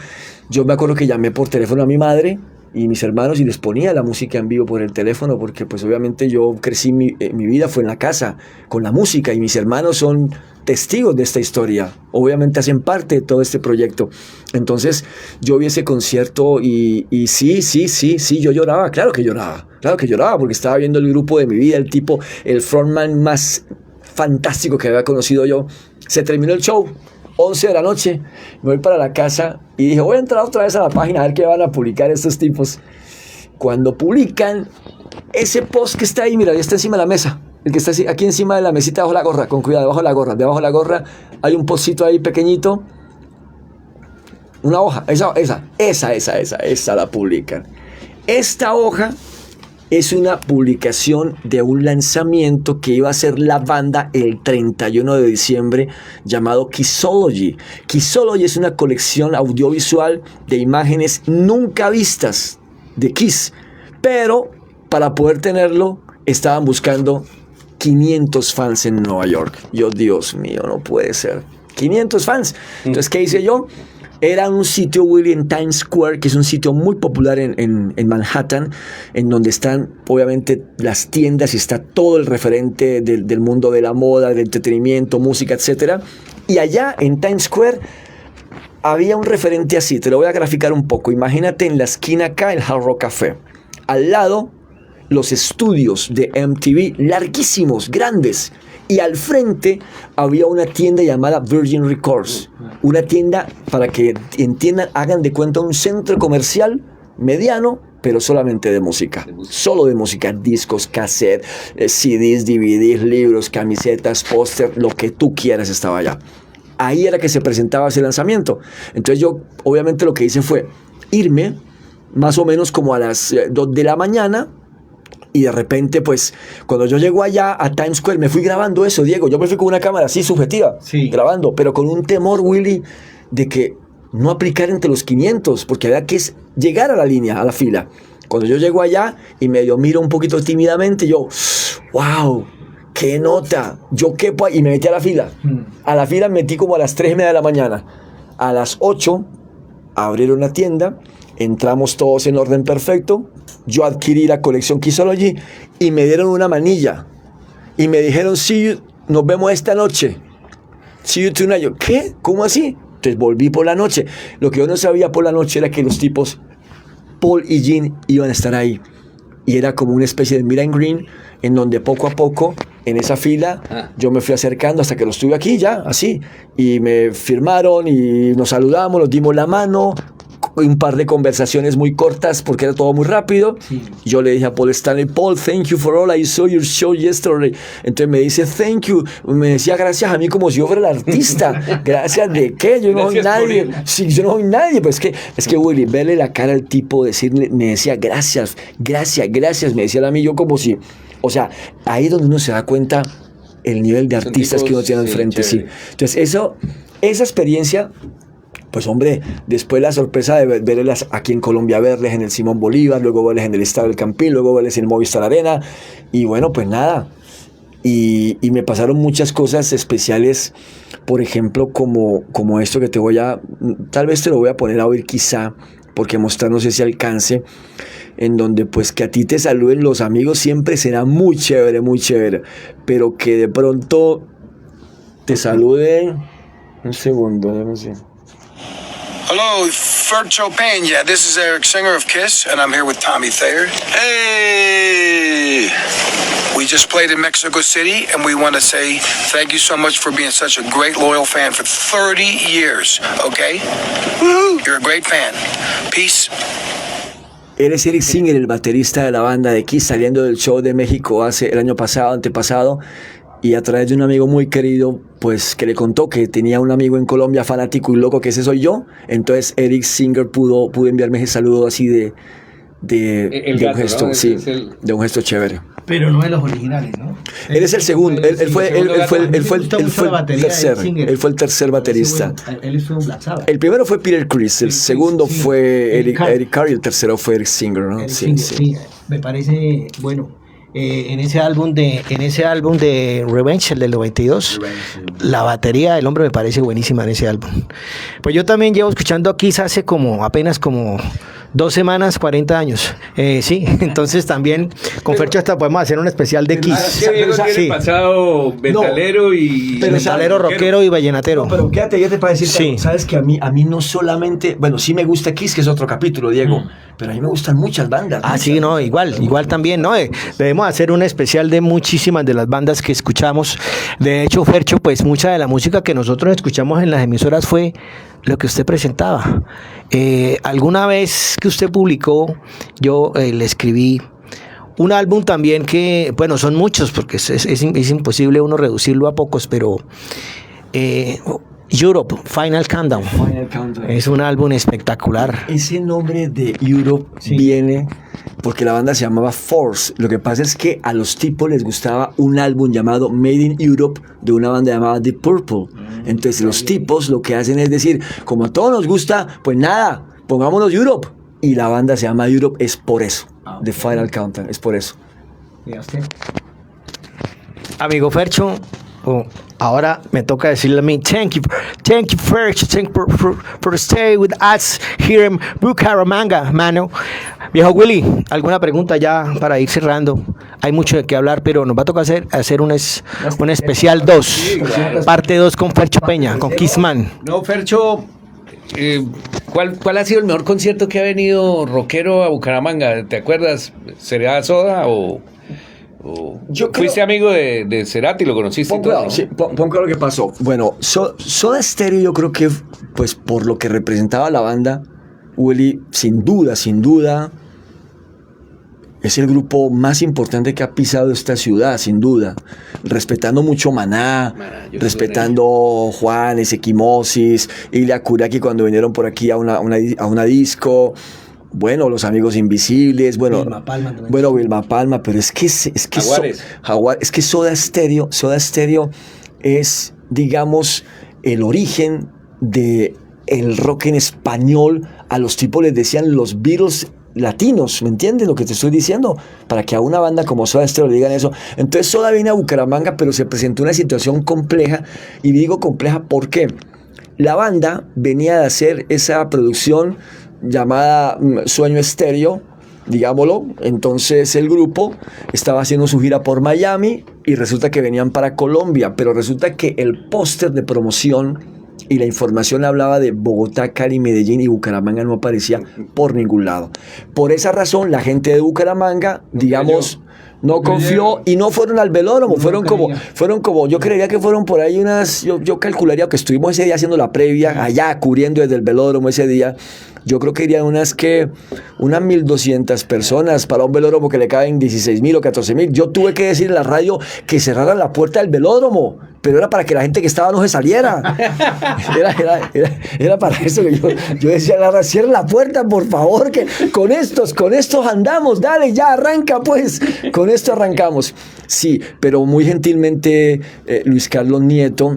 yo me acuerdo que llamé por teléfono a mi madre y mis hermanos y les ponía la música en vivo por el teléfono, porque pues obviamente yo crecí, mi vida fue en la casa con la música y mis hermanos son testigos de esta historia, obviamente hacen parte de todo este proyecto. Entonces yo vi ese concierto y sí, yo lloraba, claro que lloraba, porque estaba viendo el grupo de mi vida, el frontman más fantástico que había conocido yo. Se terminó el show, 11 de la noche, me voy para la casa y dije, voy a entrar otra vez a la página a ver qué van a publicar estos tipos. Cuando publican ese post que está ahí, mira, ya está encima de la mesa, el que está aquí encima de la mesita debajo de la gorra, con cuidado, debajo de la gorra hay un postcito ahí pequeñito, una hoja, esa la publican. Esta hoja es una publicación de un lanzamiento que iba a hacer la banda el 31 de diciembre llamado Kissology. Kissology es una colección audiovisual de imágenes nunca vistas de Kiss, pero para poder tenerlo estaban buscando 500 fans en Nueva York. Yo, Dios mío, no puede ser. 500 fans. Entonces, ¿qué hice yo? Era un sitio, Willy, en Times Square, que es un sitio muy popular en Manhattan, en donde están obviamente las tiendas y está todo el referente del mundo de la moda, del entretenimiento, música, etc. Y allá en Times Square había un referente así, te lo voy a graficar un poco. Imagínate en la esquina acá el Hard Rock Café. Al lado, los estudios de MTV, larguísimos, grandes. Y al frente había una tienda llamada Virgin Records. Una tienda, para que entiendan, hagan de cuenta un centro comercial mediano, pero solamente de música. Solo de música, discos, cassette, CDs, DVDs, libros, camisetas, póster, lo que tú quieras estaba allá. Ahí era que se presentaba ese lanzamiento. Entonces yo, obviamente, lo que hice fue irme más o menos como a las 2 de la mañana. Y de repente, pues, cuando yo llego allá a Times Square, me fui grabando eso, Diego. Yo me fui con una cámara así, subjetiva, grabando, pero con un temor, Willy, de que no aplicar entre los 500, porque había que llegar a la línea, a la fila. Cuando yo llego allá y medio miro un poquito tímidamente, yo, wow, qué nota, yo quepo ahí, y me metí a la fila. A la fila me metí como a las 3:30 de la mañana. A las 8 abrieron la tienda, entramos todos en orden perfecto. Yo adquirí la colección Quizology y me dieron una manilla y me dijeron, nos vemos esta noche, see you tonight. Yo, ¿qué? ¿Cómo así? Entonces volví por la noche. Lo que yo no sabía por la noche era que los tipos Paul y Gene iban a estar ahí, y era como una especie de meet and greet, en donde poco a poco en esa fila yo me fui acercando hasta que los tuve aquí ya, así, y me firmaron y nos saludamos, nos dimos la mano, un par de conversaciones muy cortas porque era todo muy rápido. Yo le dije a Paul Stanley, Paul, thank you for all, I saw your show yesterday. Entonces me dice, thank you, me decía gracias a mí como si yo fuera el artista. ¿Gracias de qué? Yo no soy nadie. Sí, yo no soy nadie. Pues es que Willy, verle la cara al tipo, decirle, me decía gracias, me decía a mí, yo como si, o sea, ahí es donde uno se da cuenta el nivel de artistas que uno tiene al frente. Sí. Entonces esa experiencia, pues hombre, después la sorpresa de verlas aquí en Colombia, verles en el Simón Bolívar, luego verles en el Estadio del Campín, luego verles en el Movistar Arena, y bueno, pues nada, y me pasaron muchas cosas especiales, por ejemplo, como esto que tal vez te lo voy a poner a oír quizá, porque mostrar no sé si alcance, en donde pues que a ti te saluden los amigos siempre será muy chévere, pero que de pronto te saluden, un segundo, déjame ver. Hello, Fercho Peña. This is Eric Singer of Kiss, and I'm here with Tommy Thayer. Hey! We just played in Mexico City, and we want to say thank you so much for being such a great, loyal fan for 30 years, okay? Woo-hoo! You're a great fan. Peace. Él es Eric Singer, el baterista de la banda de Kiss, saliendo del show de México el año pasado, antepasado, y a través de un amigo muy querido, pues que le contó que tenía un amigo en Colombia fanático y loco, que ese soy yo. Entonces Eric Singer pudo enviarme ese saludo así de un gesto, ¿no? Sí, de un gesto chévere. Pero no de los originales, ¿no? Él es el segundo, él fue el tercer baterista. Él estuvo en Black Sabbath. El primero fue Peter Criss, el segundo fue Eric Carr y el tercero fue Eric Singer, ¿no? Sí, me parece, bueno. En ese álbum de Revenge, el del 92, la batería del hombre me parece buenísima en ese álbum. Pues yo también llevo escuchando a Kiss hace apenas 2 semanas, 40 años. Sí, entonces también con Fercho hasta podemos hacer un especial de Kiss. Sí, pasado metalero metalero, rockero y vallenatero. No, pero quédate, ya te para decir, sí. Sabes que a mí no solamente, bueno, sí me gusta Kiss, que es otro capítulo, Diego, pero a mí me gustan muchas bandas. Sí, no, igual también, ¿no? Debemos hacer un especial de muchísimas de las bandas que escuchamos. De hecho, Fercho, pues mucha de la música que nosotros escuchamos en las emisoras fue lo que usted presentaba. Alguna vez que usted publicó, yo le escribí un álbum también que, bueno, son muchos porque es imposible uno reducirlo a pocos, pero Europe, Final Countdown. Es un álbum espectacular. Ese nombre de Europe viene porque la banda se llamaba Force. Lo que pasa es que a los tipos les gustaba un álbum llamado Made in Europe de una banda llamada The Purple. Entonces los tipos lo que hacen es decir, como a todos nos gusta, pues nada, pongámonos Europe. Y la banda se llama Europe, es por eso. The Final Countdown, es por eso. Amigo Fercho, Ahora me toca decirle a mí, thank you first, thank you for stay with us here in Bucaramanga, mano. Viejo Willy, ¿alguna pregunta ya para ir cerrando? Hay mucho de qué hablar, pero nos va a tocar hacer un especial 2, Sí, claro. parte 2 con Fercho Peña, con Kissman. No, Fercho, ¿cuál ha sido el mejor concierto que ha venido rockero a Bucaramanga? ¿Te acuerdas? ¿Sería Soda o Yo fuiste amigo de Cerati, lo conociste? Pon y todo, claro, ¿no? sí, pon claro qué pasó. Bueno, Soda Stereo yo creo que, pues por lo que representaba la banda, Willy, sin duda, es el grupo más importante que ha pisado esta ciudad, sin duda. Respetando mucho Maná, yo respetando Juanes, Equimosis, Ilia Kuraki cuando vinieron por aquí a una disco. Bueno, los Amigos Invisibles, Vilma Palma también. bueno, Vilma Palma, pero es que Jaguares. Es que Soda Stereo es, digamos, el origen de el rock en español. A los tipos les decían los Beatles latinos, ¿me entiendes lo que te estoy diciendo? Para que a una banda como Soda Stereo le digan eso. Entonces Soda viene a Bucaramanga, pero se presentó una situación compleja, y digo compleja porque la banda venía de hacer esa producción llamada Sueño Estéreo, digámoslo. Entonces el grupo estaba haciendo su gira por Miami y resulta que venían para Colombia, pero resulta que el póster de promoción y la información hablaba de Bogotá, Cali, Medellín, y Bucaramanga no aparecía por ningún lado. Por esa razón la gente de Bucaramanga, digamos, no confió y no fueron al velódromo, fueron como, yo creería que fueron por ahí yo calcularía que estuvimos ese día haciendo la previa, allá cubriendo desde el velódromo ese día. Yo creo que irían unas 1.200 personas para un velódromo que le caben 16.000 o 14.000. Yo tuve que decir en la radio que cerraran la puerta del velódromo, pero era para que la gente que estaba no se saliera. Era para eso que yo decía a la radio, cierra la puerta, por favor, que con estos andamos, dale, ya arranca pues, con esto arrancamos. Sí, pero muy gentilmente Luis Carlos Nieto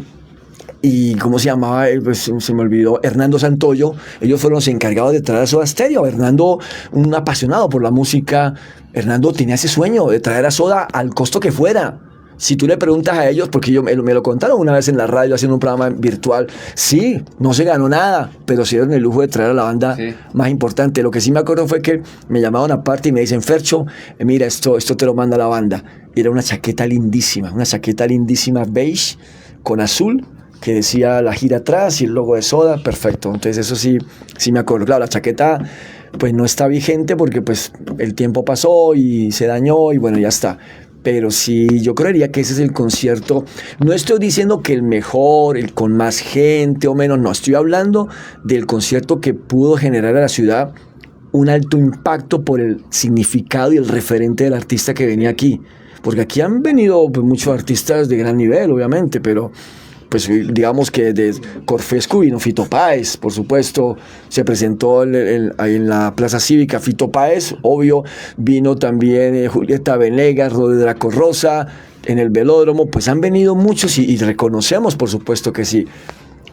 y ¿cómo se llamaba? Pues se me olvidó, Hernando Santoyo. Ellos fueron los encargados de traer a Soda Stereo. Hernando, un apasionado por la música, Hernando tenía ese sueño de traer a Soda al costo que fuera. Si tú le preguntas a ellos, porque me lo contaron una vez en la radio haciendo un programa virtual, sí, no se ganó nada, pero se dieron el lujo de traer a la banda más importante. Lo que sí me acuerdo fue que me llamaron aparte y me dicen, Fercho, mira, esto te lo manda la banda. Y era una chaqueta lindísima beige con azul, que decía la gira atrás y el logo de Soda, perfecto. Entonces eso sí me acuerdo. Claro, la chaqueta pues no está vigente porque pues el tiempo pasó y se dañó y bueno, ya está. Pero sí, yo creería que ese es el concierto. No estoy diciendo que el mejor, el con más gente o menos, no. Estoy hablando del concierto que pudo generar a la ciudad un alto impacto por el significado y el referente del artista que venía aquí. Porque aquí han venido pues, muchos artistas de gran nivel, obviamente, pero pues digamos que de Corfesco vino Fito Páez, por supuesto, se presentó ahí en la Plaza Cívica Fito Páez, obvio, vino también Julieta Venegas, Rodri Draco Rosa, en el velódromo, pues han venido muchos y reconocemos, por supuesto que sí,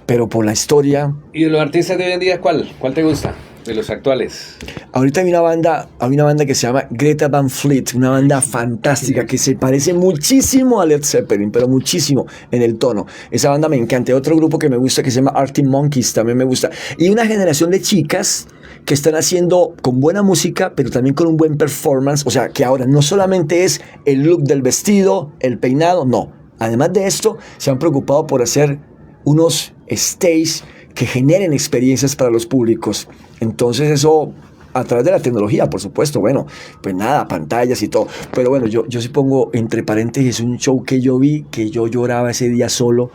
pero por la historia. ¿Y de los artistas de hoy en día cuál te gusta? De los actuales. Ahorita hay una banda que se llama Greta Van Fleet, una banda fantástica que se parece muchísimo a Led Zeppelin, pero muchísimo en el tono. Esa banda me encanta. Otro grupo que me gusta que se llama Arctic Monkeys también me gusta. Y una generación de chicas que están haciendo con buena música, pero también con un buen performance. O sea, que ahora no solamente es el look del vestido, el peinado, no. Además de esto, se han preocupado por hacer unos stage que generen experiencias para los públicos. Entonces eso a través de la tecnología, por supuesto, bueno, pues nada, pantallas y todo. Pero bueno, yo sí pongo entre paréntesis un show que yo vi, que yo lloraba ese día solo,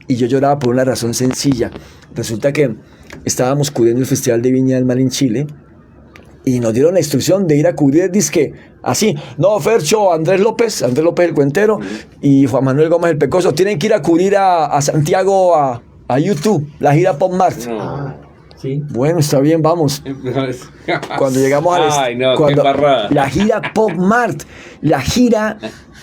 y yo lloraba por una razón sencilla. Resulta que estábamos cubriendo el Festival de Viña del Mar en Chile, y nos dieron la instrucción de ir a cubrir el disque así. No, Fercho, Andrés López el cuentero, y Juan Manuel Gómez el Pecoso, tienen que ir a cubrir a Santiago, a YouTube, la gira Pop Mart. Sí. Bueno, está bien, vamos. Cuando llegamos la gira Pop Mart, la gira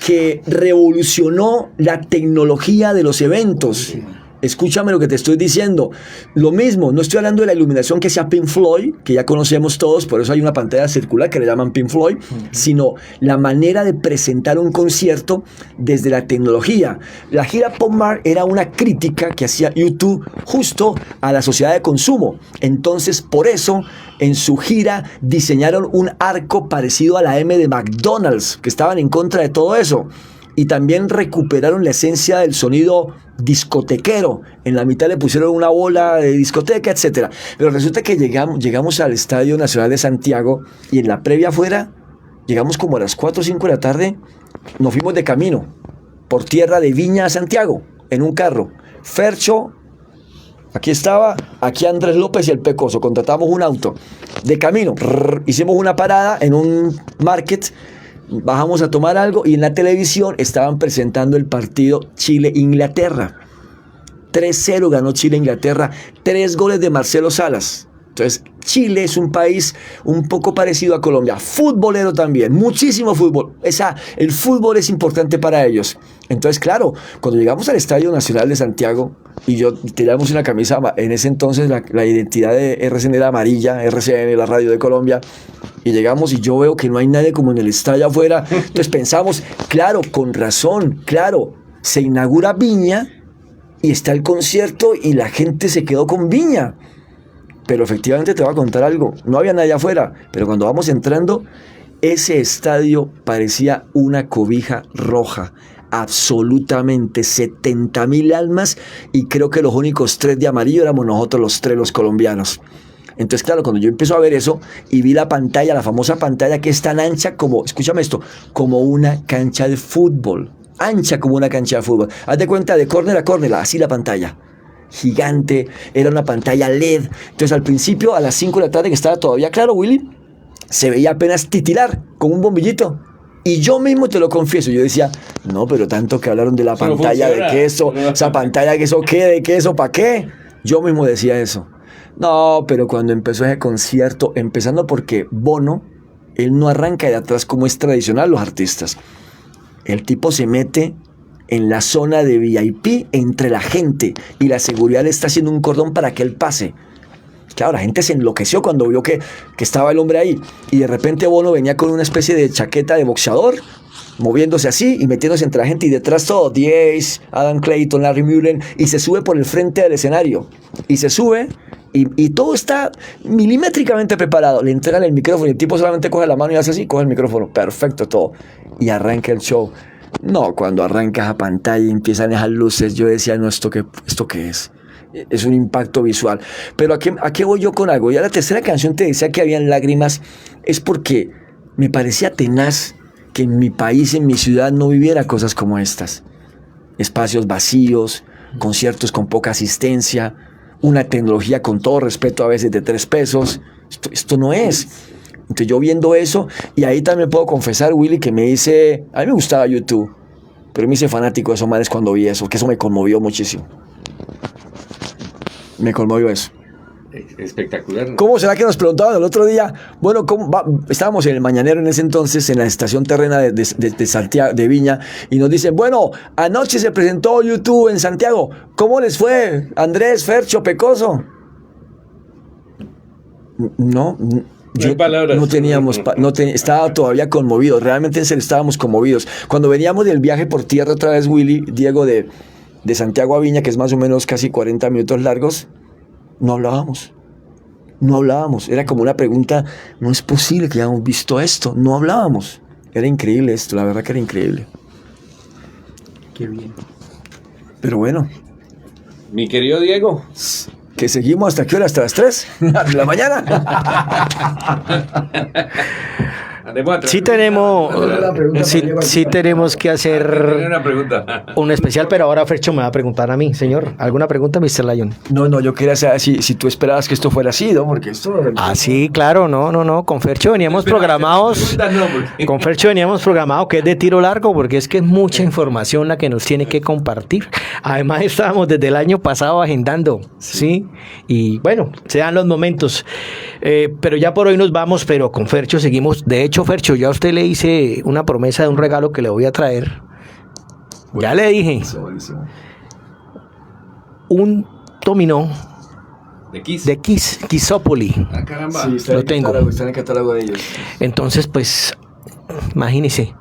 que revolucionó la tecnología de los eventos. Escúchame lo que te estoy diciendo. Lo mismo, no estoy hablando de la iluminación que sea Pink Floyd, que ya conocemos todos, por eso hay una pantalla circular que le llaman Pink Floyd, sino la manera de presentar un concierto desde la tecnología. La gira Pop Mart era una crítica que hacía YouTube justo a la sociedad de consumo. Entonces, por eso, en su gira diseñaron un arco parecido a la M de McDonald's, que estaban en contra de todo eso. Y también recuperaron la esencia del sonido discotequero. En la mitad le pusieron una bola de discoteca, etc. Pero resulta que llegamos al Estadio Nacional de Santiago y en la previa afuera, llegamos como a las 4 o 5 de la tarde, nos fuimos de camino por tierra de Viña a Santiago, en un carro. Fercho, aquí estaba, aquí Andrés López y el Pecoso, contratamos un auto. De camino, hicimos una parada en un market, bajamos a tomar algo y en la televisión estaban presentando el partido Chile-Inglaterra. 3-0 ganó Chile-Inglaterra, 3 goles de Marcelo Salas. Entonces, Chile es un país un poco parecido a Colombia, futbolero también, muchísimo fútbol. El fútbol es importante para ellos. Entonces, claro, cuando llegamos al Estadio Nacional de Santiago y yo teníamos una camisa, en ese entonces la identidad de RCN era amarilla, RCN, la radio de Colombia, y llegamos y yo veo que no hay nadie como en el estadio afuera. Entonces pensamos, claro, con razón, claro, se inaugura Viña y está el concierto y la gente se quedó con Viña. Pero efectivamente te voy a contar algo, no había nadie afuera, pero cuando vamos entrando, ese estadio parecía una cobija roja, absolutamente, 70,000 almas, y creo que los únicos 3 de amarillo éramos nosotros los 3 los colombianos. Entonces, claro, cuando yo empiezo a ver eso y vi la pantalla, la famosa pantalla que es tan ancha como, escúchame esto, como una cancha de fútbol, ancha como una cancha de fútbol. Haz de cuenta, de córner a córner, así la pantalla. Gigante, era una pantalla LED. Entonces al principio, a las 5 de la tarde, que estaba todavía claro, Willy, se veía apenas titilar con un bombillito. Y yo mismo te lo confieso, yo decía, no, pero tanto que hablaron de la pantalla de queso, esa pantalla que eso qué, de queso, ¿para qué? Yo mismo decía eso. No, pero cuando empezó ese concierto, empezando porque Bono, él no arranca de atrás como es tradicional los artistas. El tipo se mete en la zona de VIP entre la gente y la seguridad le está haciendo un cordón para que él pase. Claro, la gente se enloqueció cuando vio que estaba el hombre ahí y de repente Bono venía con una especie de chaqueta de boxeador, moviéndose así y metiéndose entre la gente y detrás todo, Diez, Adam Clayton, Larry Mullen, y se sube por el frente del escenario y se sube y todo está milimétricamente preparado. Le entregan el micrófono y el tipo solamente coge la mano y hace así, coge el micrófono, perfecto todo, y arranca el show. No, cuando arranca esa pantalla y empiezan esas luces, yo decía, no, ¿esto qué es? Es un impacto visual. Pero ¿a qué voy yo con algo? Ya la tercera canción te decía que habían lágrimas, es porque me parecía tenaz que en mi país, en mi ciudad, no viviera cosas como estas. Espacios vacíos, conciertos con poca asistencia, una tecnología con todo respeto a veces de 3 pesos. Esto no es. Entonces yo viendo eso, y ahí también puedo confesar, Willy, que a mí me gustaba YouTube, pero me hice fanático de esos manes cuando vi eso, que eso me conmovió muchísimo. Me conmovió eso. Espectacular. ¿Cómo será que nos preguntaban el otro día? Bueno, estábamos en el Mañanero en ese entonces, en la estación terrena de Santiago, de Viña, y nos dicen, bueno, anoche se presentó YouTube en Santiago. ¿Cómo les fue, Andrés, Fercho, Pecoso? No teníamos, estaba todavía conmovido, realmente en serio estábamos conmovidos. Cuando veníamos del viaje por tierra otra vez, Willy, Diego, de Santiago a Viña, que es más o menos casi 40 minutos largos, no hablábamos, era como una pregunta, no es posible que hayamos visto esto, no hablábamos, era increíble esto, la verdad que era increíble. Qué bien. Pero bueno. Mi querido Diego. ¿Que seguimos hasta qué hora? ¿Hasta las 3 de la mañana? Sí tenemos que hacer una pregunta. un especial, pero ahora Fercho me va a preguntar a mí, señor. ¿Alguna pregunta, Mr. Lion? No, yo quería saber si tú esperabas que esto fuera así, ¿no? Porque esto... Sí, claro, no. Con Fercho veníamos programados. Con Fercho veníamos programados que es de tiro largo, porque es que es mucha información la que nos tiene que compartir. Además, estábamos desde el año pasado agendando, ¿sí? Y bueno, se dan los momentos. Pero ya por hoy nos vamos, pero con Fercho seguimos. De hecho, Fercho, ya a usted le hice una promesa de un regalo que le voy a traer. Ya le dije. un dominó De Kiss. de Kiss, Kissopoli. Ah, caramba. Sí, está Lo en el tengo. catálogo, está en el catálogo de ellos. Entonces, pues, imagínese,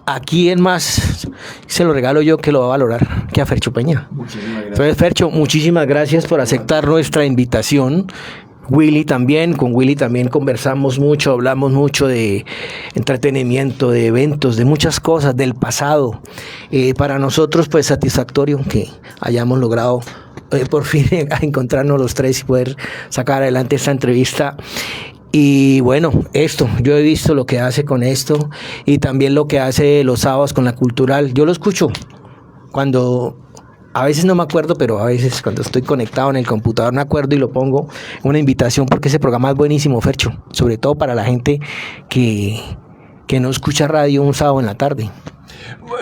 ¿a quién más se lo regalo yo que lo va a valorar que a Fercho Peña? Muchísimas gracias. Entonces, Fercho, muchísimas gracias por aceptar nuestra invitación. Willy también, con Willy también conversamos mucho, hablamos mucho de entretenimiento, de eventos, de muchas cosas, del pasado. Para nosotros, pues, satisfactorio que hayamos logrado por fin encontrarnos los tres y poder sacar adelante esta entrevista. Y bueno, yo he visto lo que hace con esto y también lo que hace los sábados con la cultural. Yo lo escucho cuando, a veces no me acuerdo, pero a veces cuando estoy conectado en el computador me acuerdo y lo pongo una invitación porque ese programa es buenísimo, Fercho, sobre todo para la gente que no escucha radio un sábado en la tarde.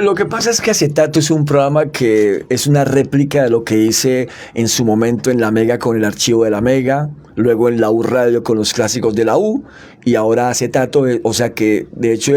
Lo que pasa es que Acetato es un programa que es una réplica de lo que hice en su momento en La Mega con el archivo de La Mega, luego en la U Radio con los clásicos de la U, y ahora Acetato, o sea que de hecho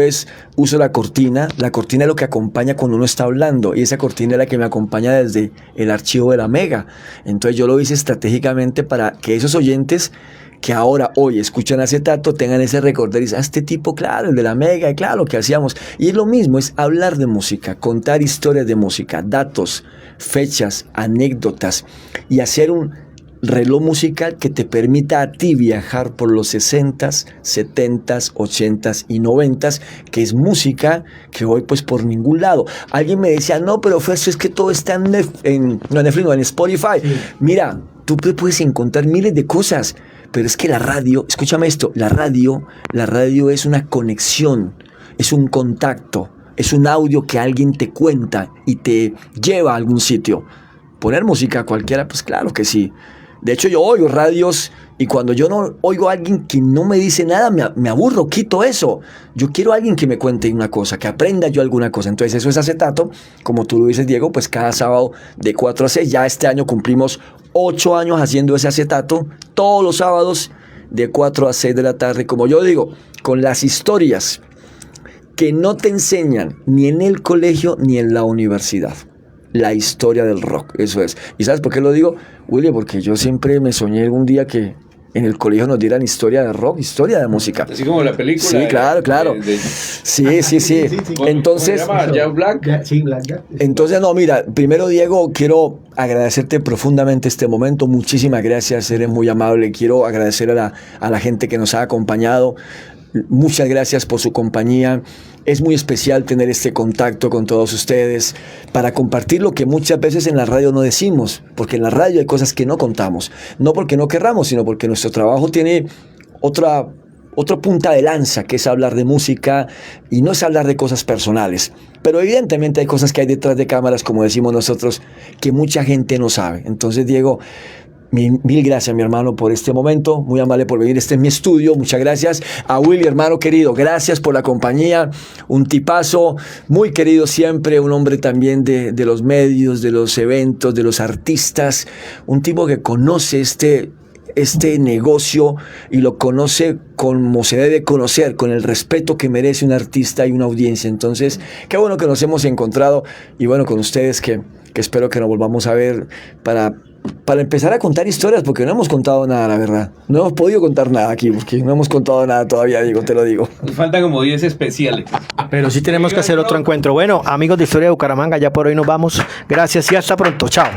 uso la cortina es lo que acompaña cuando uno está hablando, y esa cortina es la que me acompaña desde el archivo de La Mega. Entonces yo lo hice estratégicamente para que esos oyentes que ahora, hoy, escuchan Acetato, tengan ese recordar y dicen, este tipo, claro, el de La Mega, claro, lo que hacíamos. Y es lo mismo, es hablar de música, contar historias de música, datos, fechas, anécdotas, y hacer un reloj musical que te permita a ti viajar por los 60s, 70s, 80s y 90s, que es música que hoy pues por ningún lado. Alguien me decía, no, pero Fercho, es que todo está en Spotify. Sí. Mira, tú puedes encontrar miles de cosas, pero es que la radio, escúchame esto, la radio es una conexión, es un contacto, es un audio que alguien te cuenta y te lleva a algún sitio. Poner música cualquiera, pues claro que sí. De hecho, yo oigo radios y cuando yo no oigo a alguien que no me dice nada, me aburro, quito eso. Yo quiero a alguien que me cuente una cosa, que aprenda yo alguna cosa. Entonces eso es Acetato, como tú lo dices, Diego, pues cada sábado de 4 a 6. Ya este año cumplimos 8 años haciendo ese Acetato, todos los sábados de 4 a 6 de la tarde. Como yo digo, con las historias que no te enseñan ni en el colegio ni en la universidad. La historia del rock, eso es. ¿Y sabes por qué lo digo, William? Porque yo siempre me soñé algún día que en el colegio nos dieran historia de rock, historia de música. Así como la película. Sí, claro. Sí. Entonces, ¿cómo se llama? ¿Jack Black? Sí, Black. Entonces, no, mira, primero, Diego, quiero agradecerte profundamente este momento. Muchísimas gracias, eres muy amable. Quiero agradecer a la gente que nos ha acompañado. Muchas gracias por su compañía. Es muy especial tener este contacto con todos ustedes para compartir lo que muchas veces en la radio no decimos, porque en la radio hay cosas que no contamos, no porque no querramos, sino porque nuestro trabajo tiene otra punta de lanza, que es hablar de música y no es hablar de cosas personales. Pero evidentemente hay cosas que hay detrás de cámaras, como decimos nosotros, que mucha gente no sabe. Entonces, Diego, mil gracias, mi hermano, por este momento. Muy amable por venir. Este es mi estudio. Muchas gracias. A Willy, hermano querido, gracias por la compañía. Un tipazo, muy querido siempre. Un hombre también de los medios, de los eventos, de los artistas. Un tipo que conoce este negocio y lo conoce como se debe conocer, con el respeto que merece un artista y una audiencia. Entonces, qué bueno que nos hemos encontrado y bueno, con ustedes que espero que nos volvamos a ver para empezar a contar historias, porque no hemos contado nada, la verdad. No hemos podido contar nada aquí, porque no hemos contado nada todavía, Diego, te lo digo. Nos faltan como 10 especiales. Pero sí tenemos que hacer otro encuentro. Bueno, amigos de Historia de Bucaramanga, ya por hoy nos vamos. Gracias y hasta pronto. Chao.